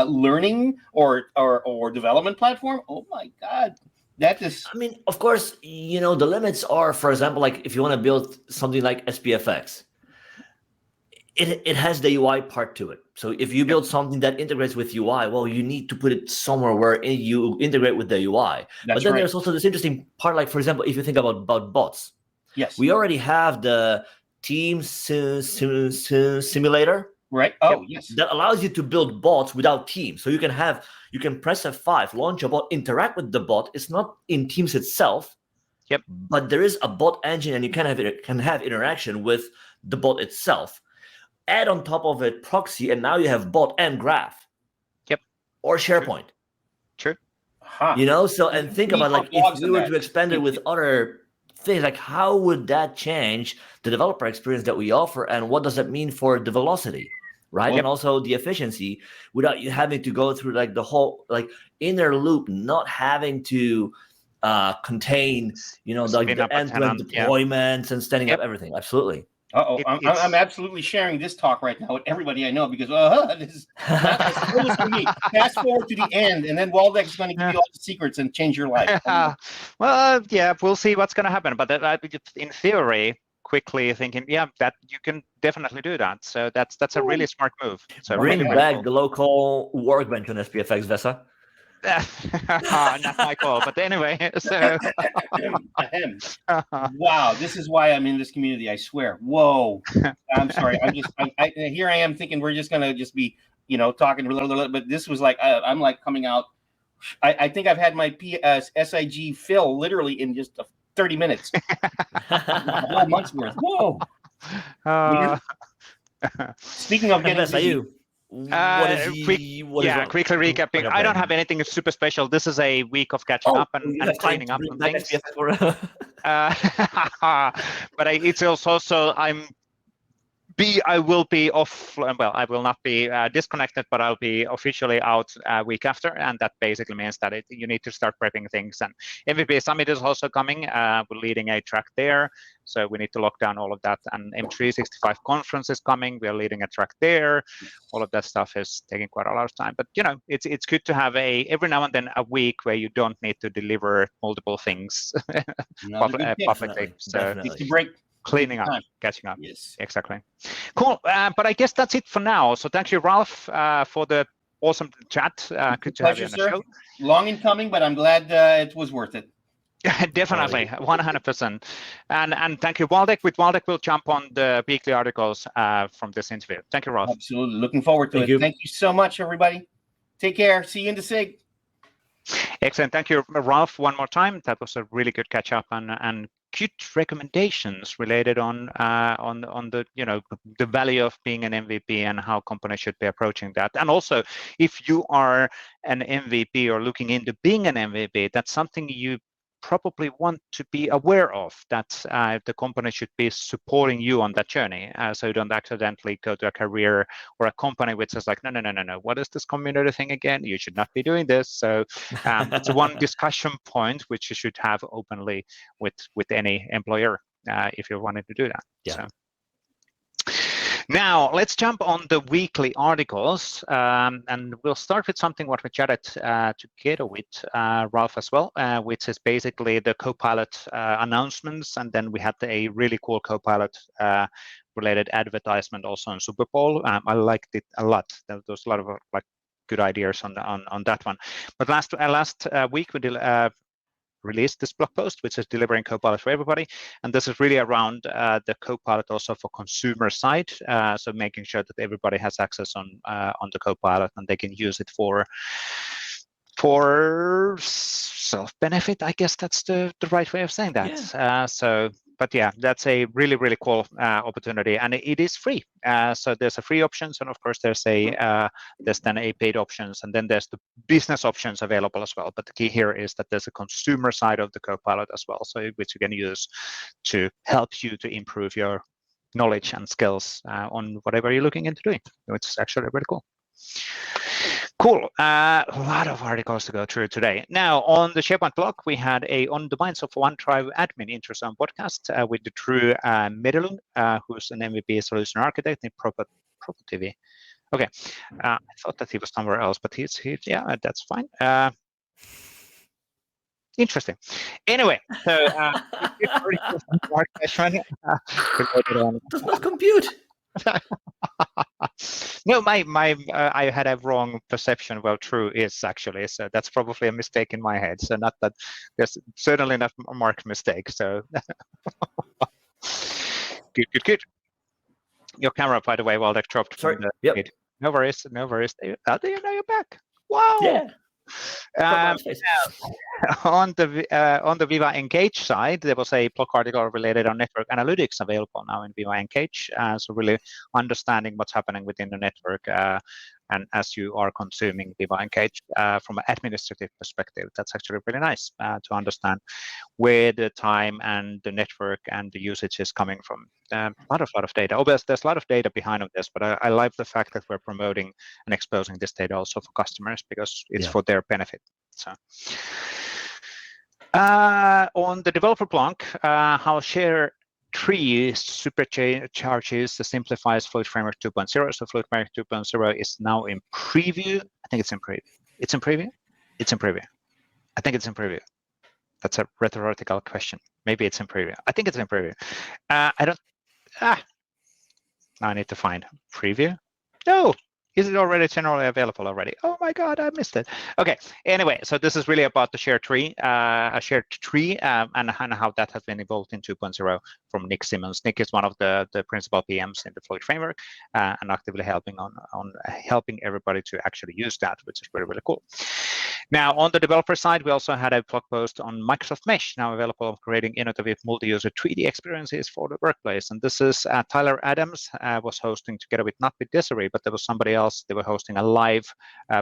learning or development platform. Oh my God. That is. I mean, of course, you know, the limits are, for example, like if you want to build something like SPFX, it has the UI part to it. So if you build something that integrates with UI, well, you need to put it somewhere where you integrate with the UI. But then there's also this interesting part, like, for example, if you think about bots. Yes. We already have the team simulator. Right. Oh, yes. That allows you to build bots without Teams. So you can press F5, launch a bot, interact with the bot. It's not in Teams itself. Yep. But there is a bot engine, and you can have interaction with the bot itself. Add on top of it proxy, and now you have bot and graph. Yep. Or SharePoint. True. You know, so and think about like if we were to expand it with other things, like how would that change the developer experience that we offer, and what does that mean for the velocity, right? And also the efficiency without you having to go through like the whole like inner loop, not having to contain, you know, the end-to-end deployments and standing up everything. Absolutely. I'm absolutely sharing this talk right now with everybody I know, because this is for me. Fast forward to the end, and then Waldek is going to give you all the secrets and change your life. Well, we'll see what's going to happen. But in theory, quickly thinking, that you can definitely do that. So that's a really smart move. So bring really, back cool. the local workbench on SPFX, Vesa. Not my call, but anyway. So wow, this is why I'm in this community. I swear. Whoa, I'm sorry. Here I am thinking we're just gonna be, you know, talking, but this was like I'm like coming out. I think I've had my SIG fill literally in just 30 minutes. A whole month's worth. Whoa. Speaking of getting busy. Quickly recapping. I don't have anything super special. This is a week of catching up and cleaning up on things. But it's also I will be off. Well, I will not be disconnected, but I'll be officially out a week after, and that basically means that you need to start prepping things. And MVP Summit is also coming. We're leading a track there, so we need to lock down all of that. And M365 conference is coming. We're leading a track there. All of that stuff is taking quite a lot of time. But you know, it's good to have every now and then a week where you don't need to deliver multiple things publicly. So it's a break. Cleaning up, catching up. Yes, exactly. Cool. But I guess that's it for now. So thank you, Ralph, for the awesome chat. Good to have you on the show. Long in coming, but I'm glad it was worth it. Definitely, 100%. And thank you, Waldek. With Waldek, we'll jump on the weekly articles from this interview. Thank you, Ralph. Absolutely. Looking forward to it. Thank you so much, everybody. Take care. See you in the SIG. Excellent. Thank you, Ralph, one more time. That was a really good catch up and good recommendations related on the the value of being an MVP and how companies should be approaching that. And also, if you are an MVP or looking into being an MVP, that's something you probably want to be aware of, that the company should be supporting you on that journey, so you don't accidentally go to a career or a company which is like, no, what is this community thing again? You should not be doing this. So it's one discussion point which you should have openly with any employer if you're wanting to do that. Yeah. So. Now, let's jump on the weekly articles, and we'll start with something what we chatted together with Ralph as well, which is basically the Copilot announcements, and then we had a really cool Copilot related advertisement also on Super Bowl. I liked it a lot. There was a lot of like good ideas on that one. But last week we did released this blog post, which is delivering Copilot for everybody, and this is really around the Copilot also for consumer side, so making sure that everybody has access on the Copilot and they can use it for self-benefit. I guess that's the right way of saying that. Yeah. But yeah, that's a really cool opportunity, and it is free. So there's a free options, and of course there's then a paid options, and then there's the business options available as well. But the key here is that there's a consumer side of the Copilot as well, so which you can use to help you to improve your knowledge and skills on whatever you're looking into doing, which is actually really cool. Cool. A lot of articles to go through today. Now, on the SharePoint blog, we had a On the Minds of OneDrive Admin Intro podcast with Drew Medelun, who's an MVP solution architect in ProTV. Okay, I thought that he was somewhere else, but he's yeah, that's fine. Interesting. Anyway, so does not compute. No, I had a wrong perception of how true is actually, so that's probably a mistake in my head. So not that, there's certainly not a marked mistake. So good. Your camera, by the way, Waldek dropped. Sorry. Yep. No worries. How do you know you're back? Wow. Yeah. On the Viva Engage side, there was a blog article related on network analytics available now in Viva Engage. So really understanding what's happening within the network, and as you are consuming Viva Engage from an administrative perspective, that's actually really nice to understand where the time and the network and the usage is coming from. A lot of data. Obviously, there's a lot of data behind of this, but I like the fact that we're promoting and exposing this data also for customers, because it's for their benefit. So, on the developer blog, how Share Tree supercharges the simplifies Fluid Framework 2.0. So Fluid Framework 2.0 is now in preview. I think it's in preview. It's in preview. I think it's in preview. That's a rhetorical question. Maybe it's in preview. I think it's in preview. I don't. Now I need to find preview. No. Is it already generally available already? Oh my God, I missed it. Okay, anyway, so this is really about the shared tree, and how that has been evolved in 2.0 from Nick Simmons. Nick is one of the principal PMs in the Fluid Framework, and actively helping on helping everybody to actually use that, which is really cool. Now, on the developer side, we also had a blog post on Microsoft Mesh, now available of creating innovative multi-user 3D experiences for the workplace. And this is Tyler Adams was hosting together with not with Desiree, but there was somebody else. They were hosting a live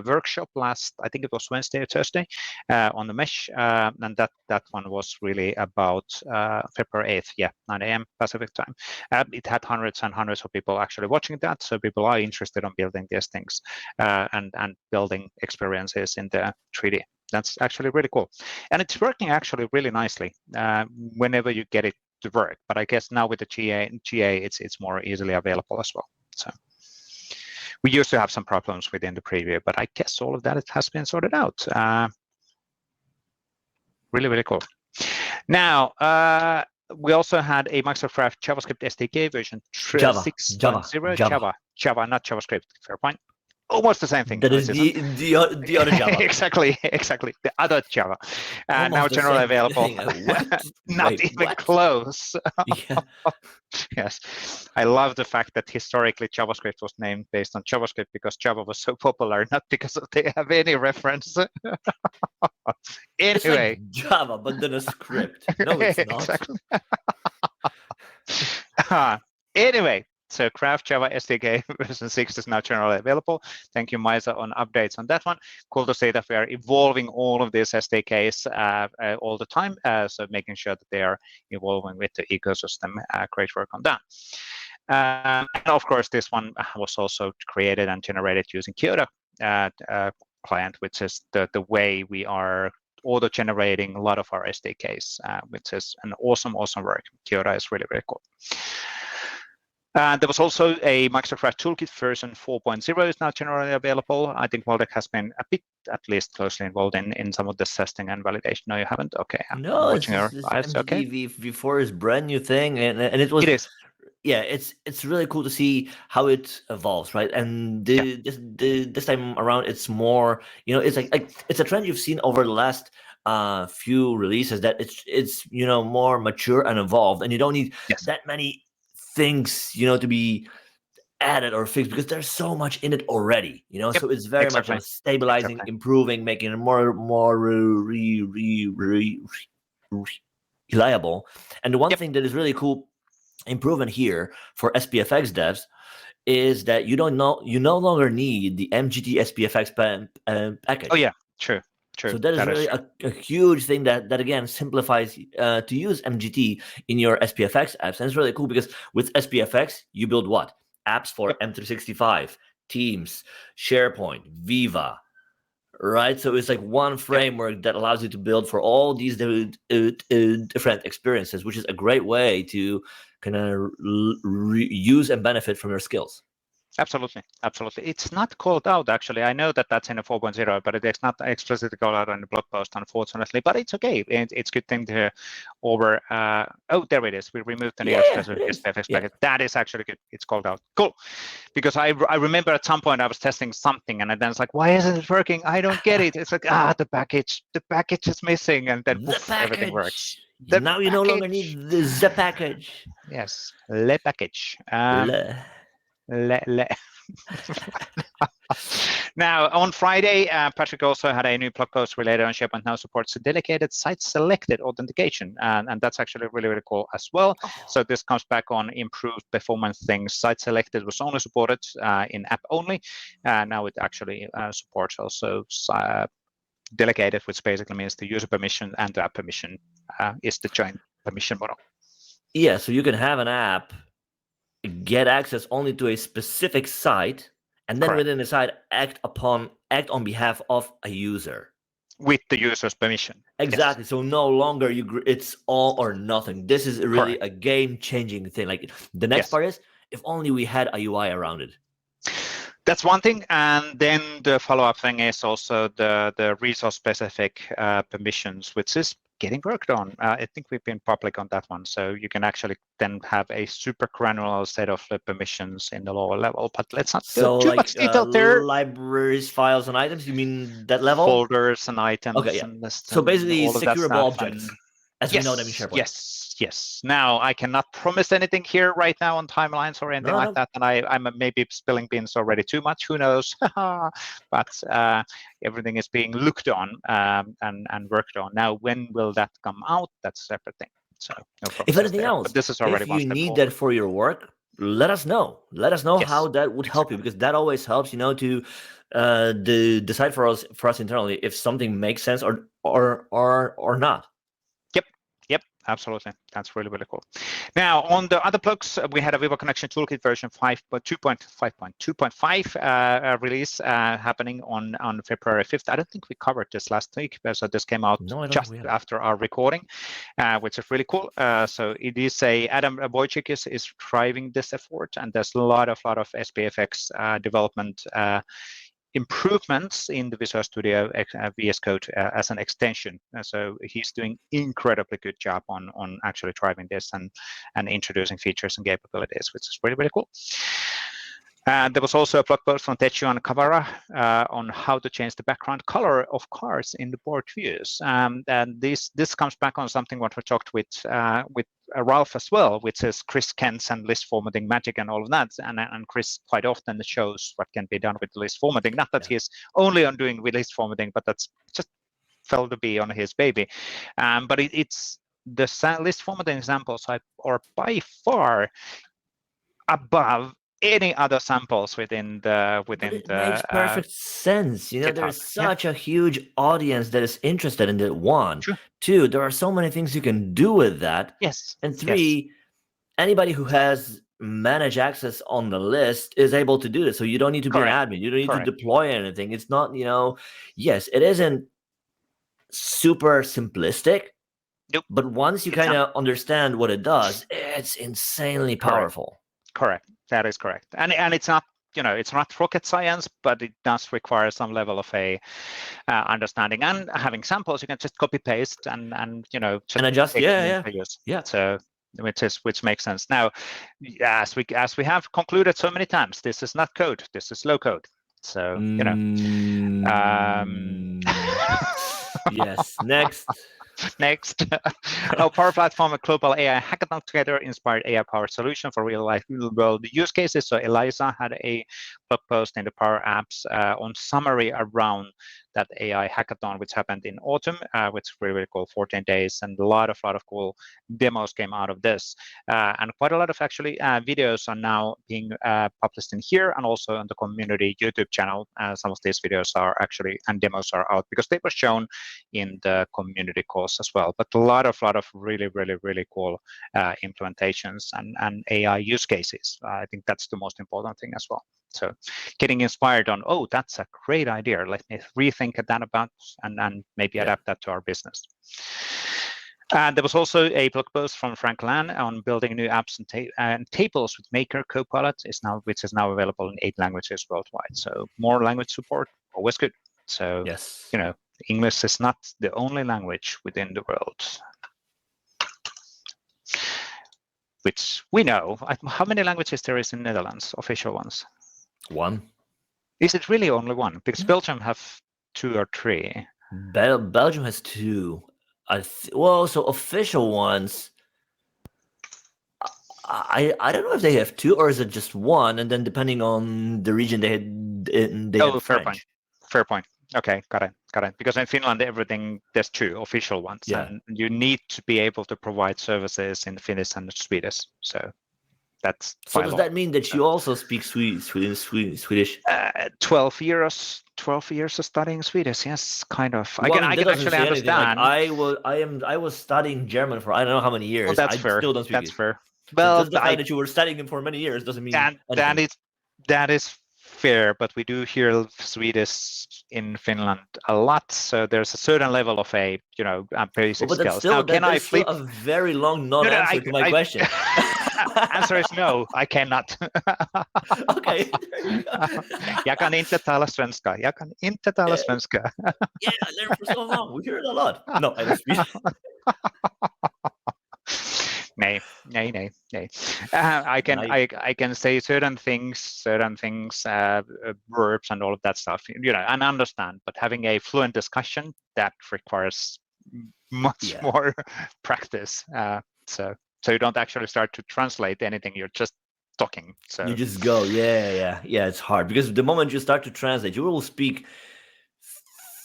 workshop last, I think it was Wednesday or Thursday, on the Mesh, and that one was really about February 8th, 9 a.m. Pacific time. It had hundreds and hundreds of people actually watching that, so people are interested in building these things and building experiences in the 3D. That's actually really cool, and it's working actually really nicely whenever you get it to work. But I guess now with the GA, it's more easily available as well. So we used to have some problems within the preview, but I guess all of that has been sorted out. Really cool. Now, we also had a Microsoft JavaScript SDK version 6.0. Java, not JavaScript. Fair point. almost the same thing. That No, is it isn't. the other Java. exactly, the other Java. Almost Now the generally same available. thing. What? Not Wait, even what? close. Yeah. Yes, I love the fact that historically JavaScript was named based on JavaScript because Java was so popular, not because they have any reference. It's like Anyway, Java, but then a script. No, it's not. exactly. Anyway, so Craft Java SDK version 6 is now generally available. Thank you, Maisa, on updates on that one. Cool to see that we are evolving all of these SDKs all the time, so making sure that they are evolving with the ecosystem. Great work on that. And of course, this one was also created and generated using Kyoto client, which is the way we are auto-generating a lot of our SDKs, which is an awesome work. Kyoto is really, really cool. There was also a Microsoft Toolkit version 4.0 is now generally available. I think Waldek has been a bit, at least closely involved in some of the testing and validation. No, you haven't? Okay, I'm watching your eyes. Okay. is a brand new thing, and it was. It is. Yeah, it's really cool to see how it evolves, right? And this time around, it's more, it's like it's a trend you've seen over the last few releases, that it's more mature and evolved, and you don't need that many things to be added or fixed, because there's so much in it already, so it's very much stabilizing, improving, making it more reliable. And the one thing that is really cool improvement here for SPFX devs is that you no longer need the MGT SPFX package. Oh yeah, true. So that is really a huge thing that again simplifies to use MGT in your SPFX apps. And it's really cool because with SPFX, you build what? Apps for M365, Teams, SharePoint, Viva, right? So it's like one framework that allows you to build for all these different experiences, which is a great way to kind of use and benefit from your skills. Absolutely. It's not called out, actually. I know that that's in a 4.0, but it's not explicitly called out in the blog post, unfortunately. But it's okay. It's a good thing to over. Oh, there it is. We removed the specific SPFX package. That is actually good. It's called out. Cool. Because I remember at some point I was testing something, and then it's like, why isn't it working? I don't get it. It's like, the package is missing, and then everything works. Now you no longer need the package. Yes, le package. Now, on Friday, Patrick also had a new blog post related on SharePoint now supports dedicated site-selected authentication, and that's actually really, really cool as well. So this comes back on improved performance things. Site-selected was only supported in app only, and now it actually supports also delegated, which basically means the user permission and the app permission is the joint permission model. Yeah, so you can have an app get access only to a specific site, and then within the site act on behalf of a user with the user's permission. Exactly. So no longer it's all or nothing. This is really a game-changing thing. Like the next part is, if only we had a UI around it. That's one thing, and then the follow-up thing is also the resource-specific permissions, which is getting worked on. I think we've been public on that one, so you can actually then have a super granular set of permissions in the lower level. But let's not go too much detail there. Libraries, files, and items. You mean that level? Folders and items. Okay, yeah. And lists so basically, all securable objects. As we know them in SharePoint. Yes. Now, I cannot promise anything here right now on timelines or anything like that, and I'm maybe spilling beans already too much. Who knows? But everything is being looked on and worked on. Now, when will that come out? That's a separate thing. So, no problem. If anything else, but this is already if you need that for your work, let us know. Let us know how that would help you, because that always helps, to decide for us internally if something makes sense or not. Yep, absolutely. That's really, really cool. Now, on the other blogs, we had a Viva Connection Toolkit version 2.5 release happening on February 5th. I don't think we covered this last week, so this came out just after our recording, which is really cool. So it is Adam Wojcik is driving this effort, and there's a lot of SPFX development improvements in the Visual Studio VS Code as an extension. So he's doing incredibly good job on actually driving this and introducing features and capabilities, which is really, really cool. And there was also a blog post from Tetsu and Kavara on how to change the background color of cars in the board views. And this comes back on something what we talked with Ralph as well, which is Chris Kent's and list formatting magic and all of that. And Chris quite often shows what can be done with list formatting. Not that he's only on doing with list formatting, but that's just felt to be on his baby. But it's the list formatting examples are by far above any other samples within the it makes perfect sense. You know, GitHub. there's such a huge audience that is interested in it. One, Sure. Two, there are so many things you can do with that. Yes. And three, anybody who has manage access on the list is able to do this. So you don't need to be an admin. You don't need to deploy anything. It's not, yes, it isn't super simplistic. Nope. But once you kind of understand what it does, it's insanely powerful. Correct. That is correct. And it's not, it's not rocket science, but it does require some level of a understanding. And having samples, you can just copy paste and just adjust. Yeah. So which makes sense. Now, as we have concluded so many times, this is not code. This is low code. So yes. Next, our Power Platform and Global AI Hackathon together inspired AI-powered solution for real-life, real-world use cases. So Eliza had a blog post in the Power Apps on summary around that AI hackathon, which happened in autumn, which really, really cool, 14 days, and a lot of cool demos came out of this. And quite a lot of actually videos are now being published in here and also on the community YouTube channel. Some of these videos are actually, and demos are out because they were shown in the community course as well. But a lot of really, really, really cool implementations and AI use cases. I think that's the most important thing as well. So getting inspired on, oh, that's a great idea. Let me rethink that about and maybe adapt that to our business. And there was also a blog post from Frank Lan on building new apps and tables with Maker Copilot, which is now available in 8 languages worldwide. So more language support, always good. So, yes, English is not the only language within the world. Which we know. How many languages there is in Netherlands, official ones? 1. Is it really only 1? Because Belgium have 2 or 3. Belgium has 2. So official ones. I don't know if they have 2 or is it just 1, and then depending on the region they have fair French. point. Fair point. Okay, got it. Because in Finland, there's 2 official ones, and you need to be able to provide services in Finnish and Swedish. So that's so. Does that mean that you also speak Swedish? 12 years of studying Swedish. Yes, kind of. Well, I can actually understand. Like I was studying German for I don't know how many years. Well, that's fair. Still don't speak That's it. fair. Well, so just the fact that you were studying it for many years doesn't mean that is fair, but we do hear Swedish in Finland a lot, so there's a certain level of basic skills. That's still, that's still a very long non-answer to my question. Answer is no, I cannot. Okay. Jag kan inte tala svenska. Yeah, I learned for so long. We hear it a lot. No, I don't speak. Nay. I can say certain things, verbs and all of that stuff, and understand. But having a fluent discussion, that requires much more practice. So you don't actually start to translate anything. You're just talking. So you just go. Yeah. It's hard because the moment you start to translate, you will speak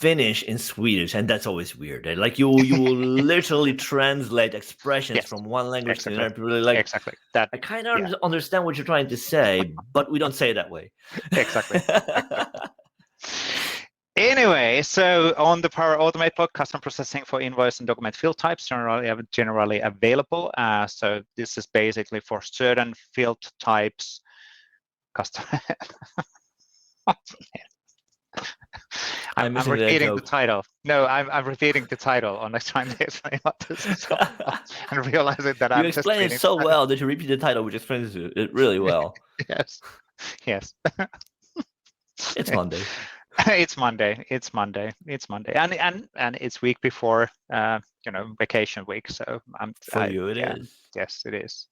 Finnish in Swedish, and that's always weird. Like you will literally translate expressions from one language to another. Really, exactly. That I kind of understand what you're trying to say, but we don't say it that way. Exactly. Anyway, so on the Power Automate blog, custom processing for invoice and document field types generally available. So this is basically for certain field types. Custom. I'm repeating the title. No, I'm repeating the title on trying to explain what this is and realizing that I'm explain it so well that you repeat the title, which explains it really well. Yes. It's Monday. It's Monday, and it's week before vacation week. So for you it is. Yes, it is.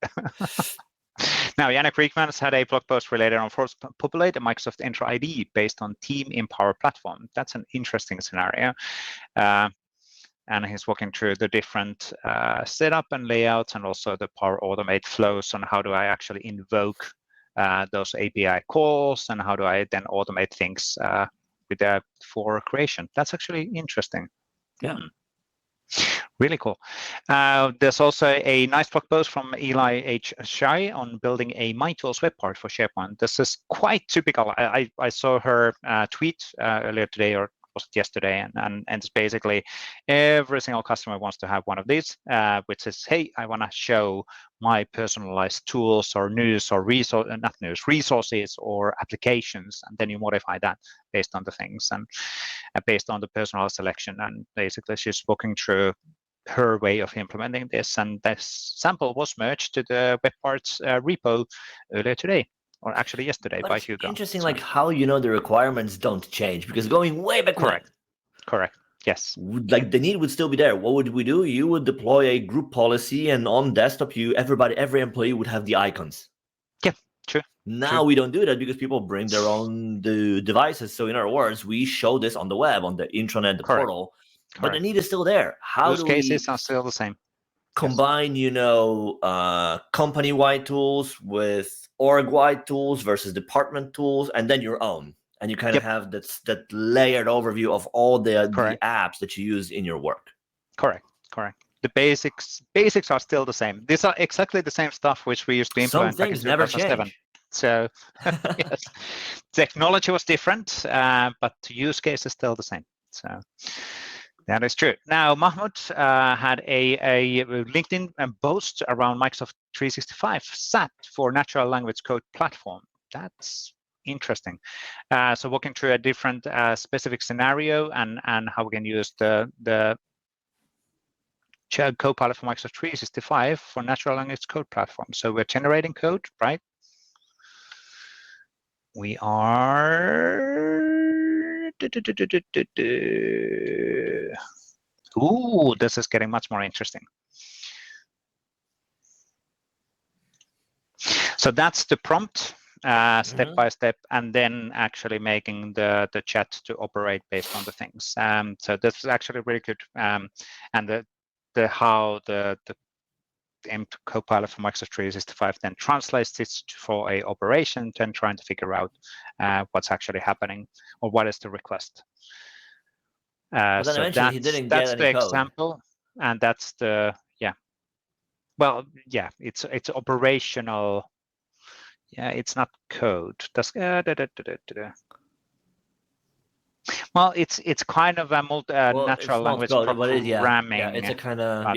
Now, Yannick Riekmans had a blog post related on force populate a Microsoft Entra ID based on Team in Power Platform. That's an interesting scenario. And he's walking through the different setup and layouts and also the Power Automate flows on how do I actually invoke those API calls and how do I then automate things with for creation. That's actually interesting. Yeah. Really cool. There's also a nice blog post from Eli H. Shai on building a MyTools web part for SharePoint. This is quite typical. I saw her tweet earlier today, or was it yesterday, and it's basically every single customer wants to have one of these, which is, hey, I want to show my personalized tools or news or resources or applications, and then you modify that based on the things and based on the personal selection. And basically, she's walking through her way of implementing this, and this sample was merged to the web parts repo earlier today, or actually yesterday, But by it's Hugo. interesting, like how the requirements don't change, because going way back Correct. Yes. Like the need would still be there. What would we do? You would deploy a group policy, and on desktop, every employee would have the icons. Yeah, true. Now we don't do that because people bring their own devices. So in other words, we show this on the web, on the intranet, the portal. But the need is still there. How Those cases are still the same. Combine, company-wide tools with org-wide tools versus department tools, and then your own. And you kind of have that layered overview of all the apps that you use in your work. Correct. The basics are still the same. These are exactly the same stuff which we used to implement back in 2007. Change. So yes, technology was different, but the use case is still the same. So that is true. Now, Mahmoud had a LinkedIn post around Microsoft 365 SAT for natural language code platform. That's interesting. So walking through a different specific scenario and how we can use the Copilot for Microsoft 365 for natural language code platform. So we're generating code, right? We are. Ooh, this is getting much more interesting. So that's the prompt, step by step, and then actually making the chat to operate based on the things. So this is actually really good. And how the Copilot for Microsoft 365 then translates this for a operation, then trying to figure out what's actually happening or what is the request. But then eventually he didn't get any code. Example, and that's the Well, yeah, it's operational. Yeah, it's not code. That's well, it's kind of a natural language programming. Yeah, it's a kind of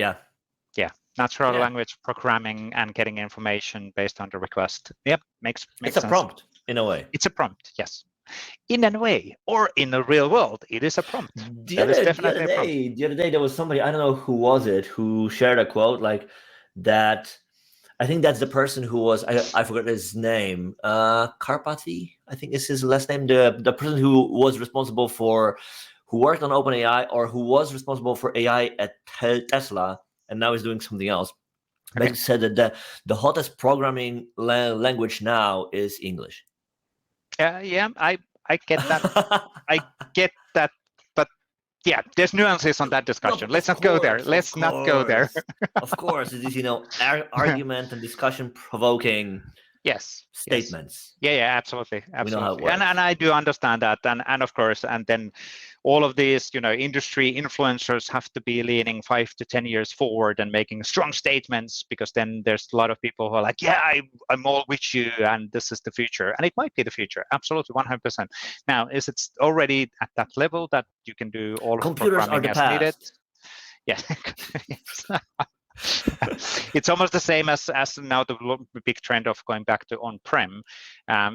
natural language programming and getting information based on the request. Yep, makes it's sense. A prompt in a way. It's a prompt, yes. In a way, or in the real world, it is a prompt. The other day, there was somebody, I don't know who was it, who shared a quote like that. I think that's the person who was, I forgot his name, Karpathy, I think is his last name. The person who was responsible who worked on OpenAI, or who was responsible for AI at Tesla, and now is doing something else. Basically said that the hottest programming language now is English. Yeah, I get that. I get that. But yeah, there's nuances on that discussion. Let's not go there. Let's not go there. Of course, it is, argument and discussion provoking statements. Yeah, absolutely. We know how it works. And I do understand that. And of course, and then all of these, industry influencers have to be leaning 5 to 10 years forward and making strong statements, because then there's a lot of people who are like, yeah, I'm all with you, and this is the future. And it might be the future, absolutely, 100%. Now, is it already at that level that you can do all of the programming as needed? Yeah. It's almost the same as now the big trend of going back to on-prem.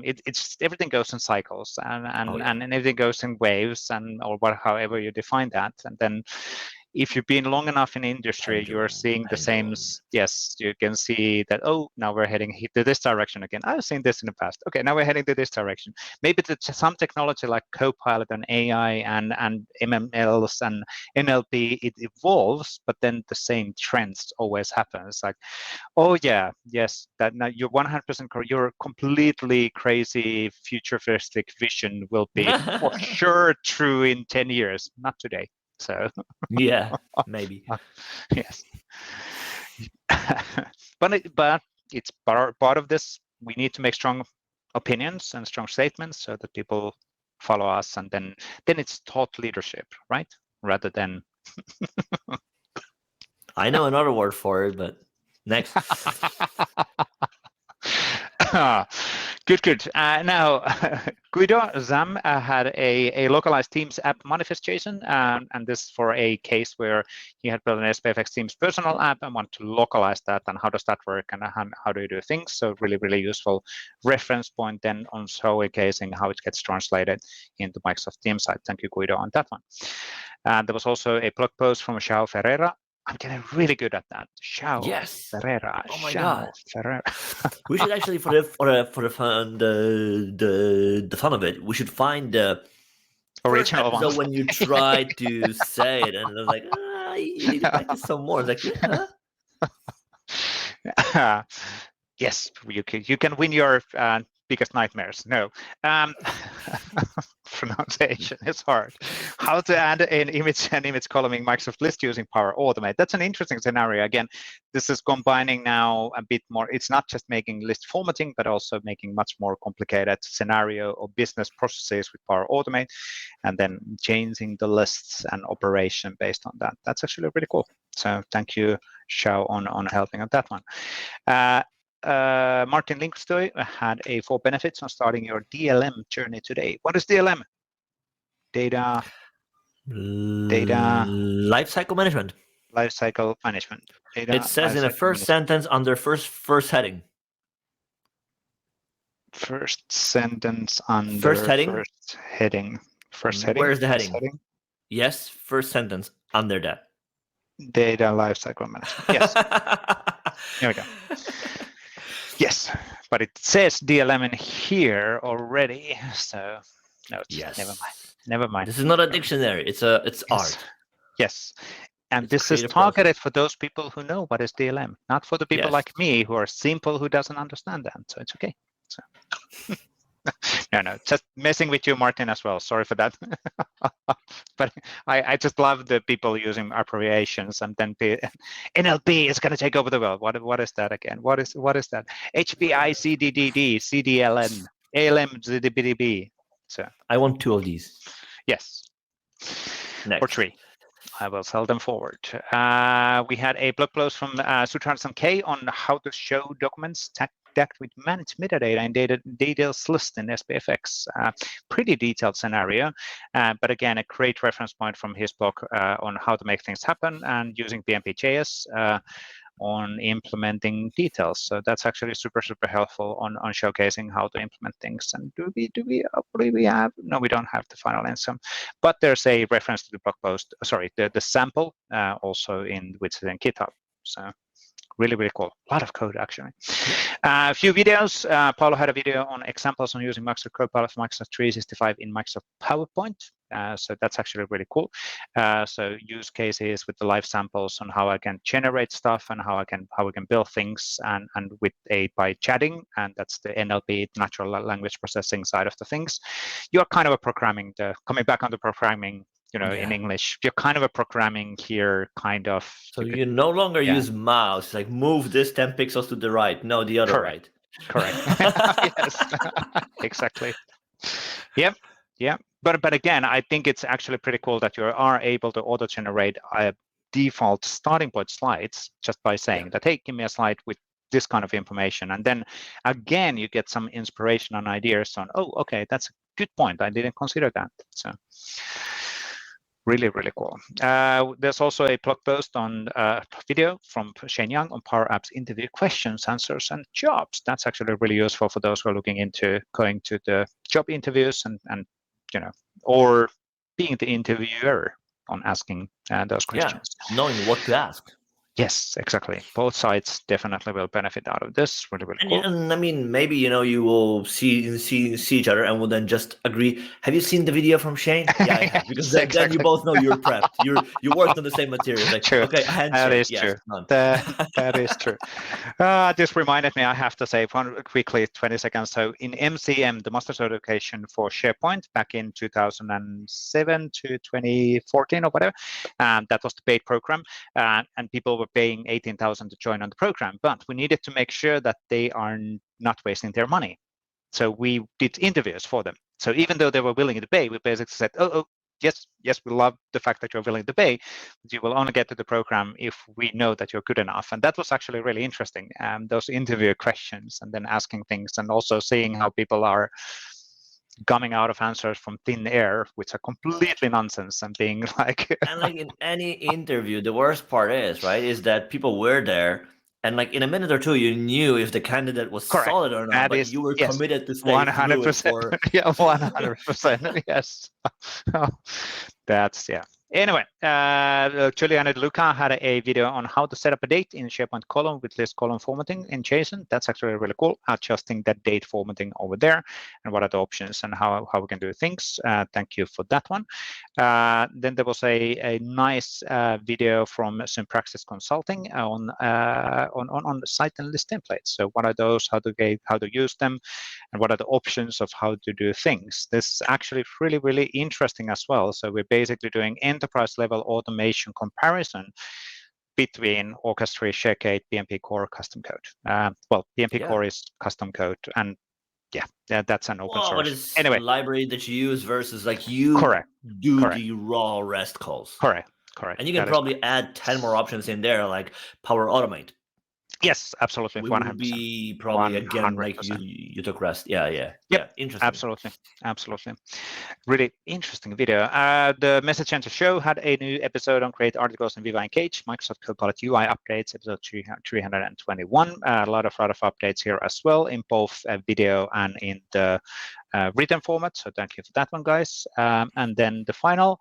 It's everything goes in cycles and everything goes in waves, and or however you define that. And then if you've been long enough in industry, you're seeing the same. Yes, you can see that. Oh, now we're heading to this direction again. I've seen this in the past. Okay, now we're heading to this direction. Maybe some technology like Copilot and AI and MMLs and NLP, it evolves, but then the same trends always happen. It's like, oh yeah, yes, that now you're 100% correct. Your completely crazy futuristic vision will be for sure true in 10 years, not today. So yeah, maybe. Yes. but it's part of this. We need to make strong opinions and strong statements so that people follow us, and then it's thought leadership, right? Rather than I know another word for it, but next. Good. Now, Guido Zam had a localized Teams app manifestation, and this for a case where he had built an SPFX Teams personal app and want to localize that, and how does that work, and how do you do things. So really useful reference point then on showcasing how it gets translated into Microsoft Teams side. Thank you, Guido, on that one. There was also a blog post from João Ferreira. I'm getting really good at that. João Ferreira. Oh my God. Ferreira. We should actually, for the fun of it, we should find the original one. So when you try to say it, and it's like, you need to practice some more. It's like, yes, you can win your biggest nightmares. No. Pronunciation is hard. How to add an image and image columning Microsoft List using Power Automate. That's an interesting scenario. Again, this is combining now a bit more. It's not just making list formatting, but also making much more complicated scenario or business processes with Power Automate, and then changing the lists and operation based on that. That's actually really cool. So thank you, João, on helping on that one. Martin Linkstoy had 4 benefits on starting your DLM journey today. What is DLM? Data lifecycle management. Lifecycle management. It says in the first sentence under first heading. First sentence under first heading. Where's the heading? Yes, first sentence under that. Data lifecycle management. Yes. Here we go. Yes, but it says DLM in here already, so no. Yes. Never mind. This is not a dictionary. It's art. Yes, and this is targeted for those people who know what is DLM, not for the people like me who are simple who doesn't understand that. So it's okay. So. No, just messing with you, Martin, as well. Sorry for that. But I just love the people using abbreviations, and then NLP is going to take over the world. What is that again? What is that? HBI, CDDD, CDLN, ALM, ZDBDB. So I want 2 of these. Yes. Next. Or 3. I will sell them forward. We had a blog post from Sutransan K on how to show documents decked with managed metadata and details list in SPFX. Pretty detailed scenario, but again, a great reference point from his blog on how to make things happen and using PnP.js on implementing details. So that's actually super helpful on showcasing how to implement things. And do we have? No, we don't have the final answer, but there's a reference to the blog post. Sorry, the sample also which is in GitHub. So really cool. A lot of code actually. A few videos. Paulo had a video on examples on using Microsoft Copilot for Microsoft 365 in Microsoft PowerPoint. So that's actually really cool. So use cases with the live samples on how I can generate stuff and how we can build things and by chatting, and that's the NLP, natural language processing side of the things. You're kind of a programming. Coming back on the programming. In English, you're kind of a programming here, kind of. So you no longer use mouse, like move this 10 pixels to the right. No, the other right. Correct. Yes, exactly. Yep. But again, I think it's actually pretty cool that you are able to auto-generate default starting point slides just by saying that, hey, give me a slide with this kind of information. And then again, you get some inspiration and ideas on, oh, okay, that's a good point. I didn't consider that. So. Really cool. There's also a blog post on video from Shane Young on Power Apps interview questions, answers, and jobs. That's actually really useful for those who are looking into going to the job interviews and or being the interviewer. on asking those questions. Knowing what to ask. Yes, exactly. Both sides definitely will benefit out of this. Really, really cool. And I mean, maybe you will see each other and will then just agree. Have you seen the video from Shane? Yeah, I have. Because then you both know you're prepped. You worked on the same material. Like, true. okay, handshake. That is yes, true. none. That is true. This reminded me, I have to say quickly, 20 seconds. So in MCM, the master certification for SharePoint back in 2007 to 2014 or whatever, that was the paid program, and people were paying 18,000 to join on the program, but we needed to make sure that they are not wasting their money. So we did interviews for them. So even though they were willing to pay, we basically said, oh, yes, we love the fact that you're willing to pay, but you will only get to the program if we know that you're good enough. And that was actually really interesting. Those interview questions and then asking things and also seeing how people are coming out of answers from thin air, which are completely nonsense, and being like and like in any interview, the worst part is that people were there, and like in a minute or two, you knew if the candidate was correct. solid or not, but you were committed to stay 100%. Through it for 100%. Yes. That's Anyway, Juliana De Luca had a video on how to set up a date in SharePoint column with list column formatting in JSON. That's actually really cool, adjusting that date formatting over there and what are the options and how we can do things. Thank you for that one. Then there was a nice video from Synpraxis Consulting on the site and list templates. So what are those, how to use them, and what are the options of how to do things. This is actually really, really interesting as well. So we're basically doing enterprise level automation comparison between Orchestrate, ShareGate, PnP Core, custom code. Well, PnP Core is custom code, and that's an open source. What is anyway, library that you use versus like you do the raw REST calls. Correct. And you can probably add 10 more options in there, like Power Automate. Yes, absolutely. We would be probably 100%. Again like you took REST. Yeah. Interesting. Absolutely. Really interesting video. The Message Center show had a new episode on create articles in Viva Engage, Microsoft Copilot UI updates, episode 321. A lot of updates here as well in both video and in the written format. So thank you for that one, guys. And then the final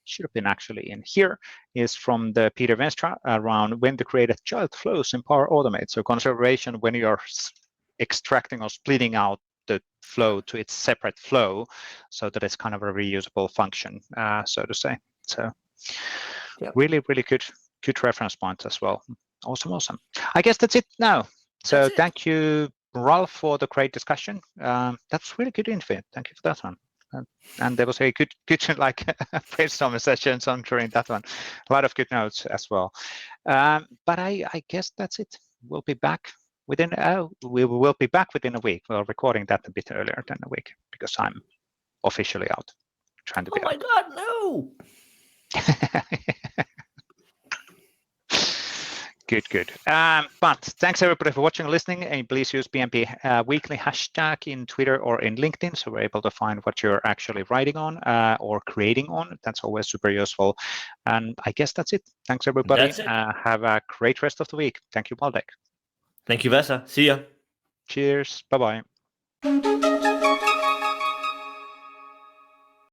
should have been actually in here, is from the Peter Venstra around when to create a child flows in Power Automate. So consideration when you're extracting or splitting out the flow to its separate flow so that it's kind of a reusable function, so to say. So really, really good reference points as well. Awesome. I guess that's it now. So thank you, Ralph, for the great discussion. That's really good info. Thank you for that one. And there was a good like brainstorming sessions on during that one. A lot of good notes as well. But I guess that's it. We'll be back within we will be back within a week. We're recording that a bit earlier than a week because I'm officially out. Trying to be out. God, no. Good. But thanks everybody for watching and listening. And please use PnP weekly hashtag in Twitter or in LinkedIn, so we're able to find what you're actually writing on or creating on. That's always super useful. And I guess that's it. Thanks everybody. Have a great rest of the week. Thank you, Waldek. Thank you, Vesa. See ya. Cheers. Bye-bye.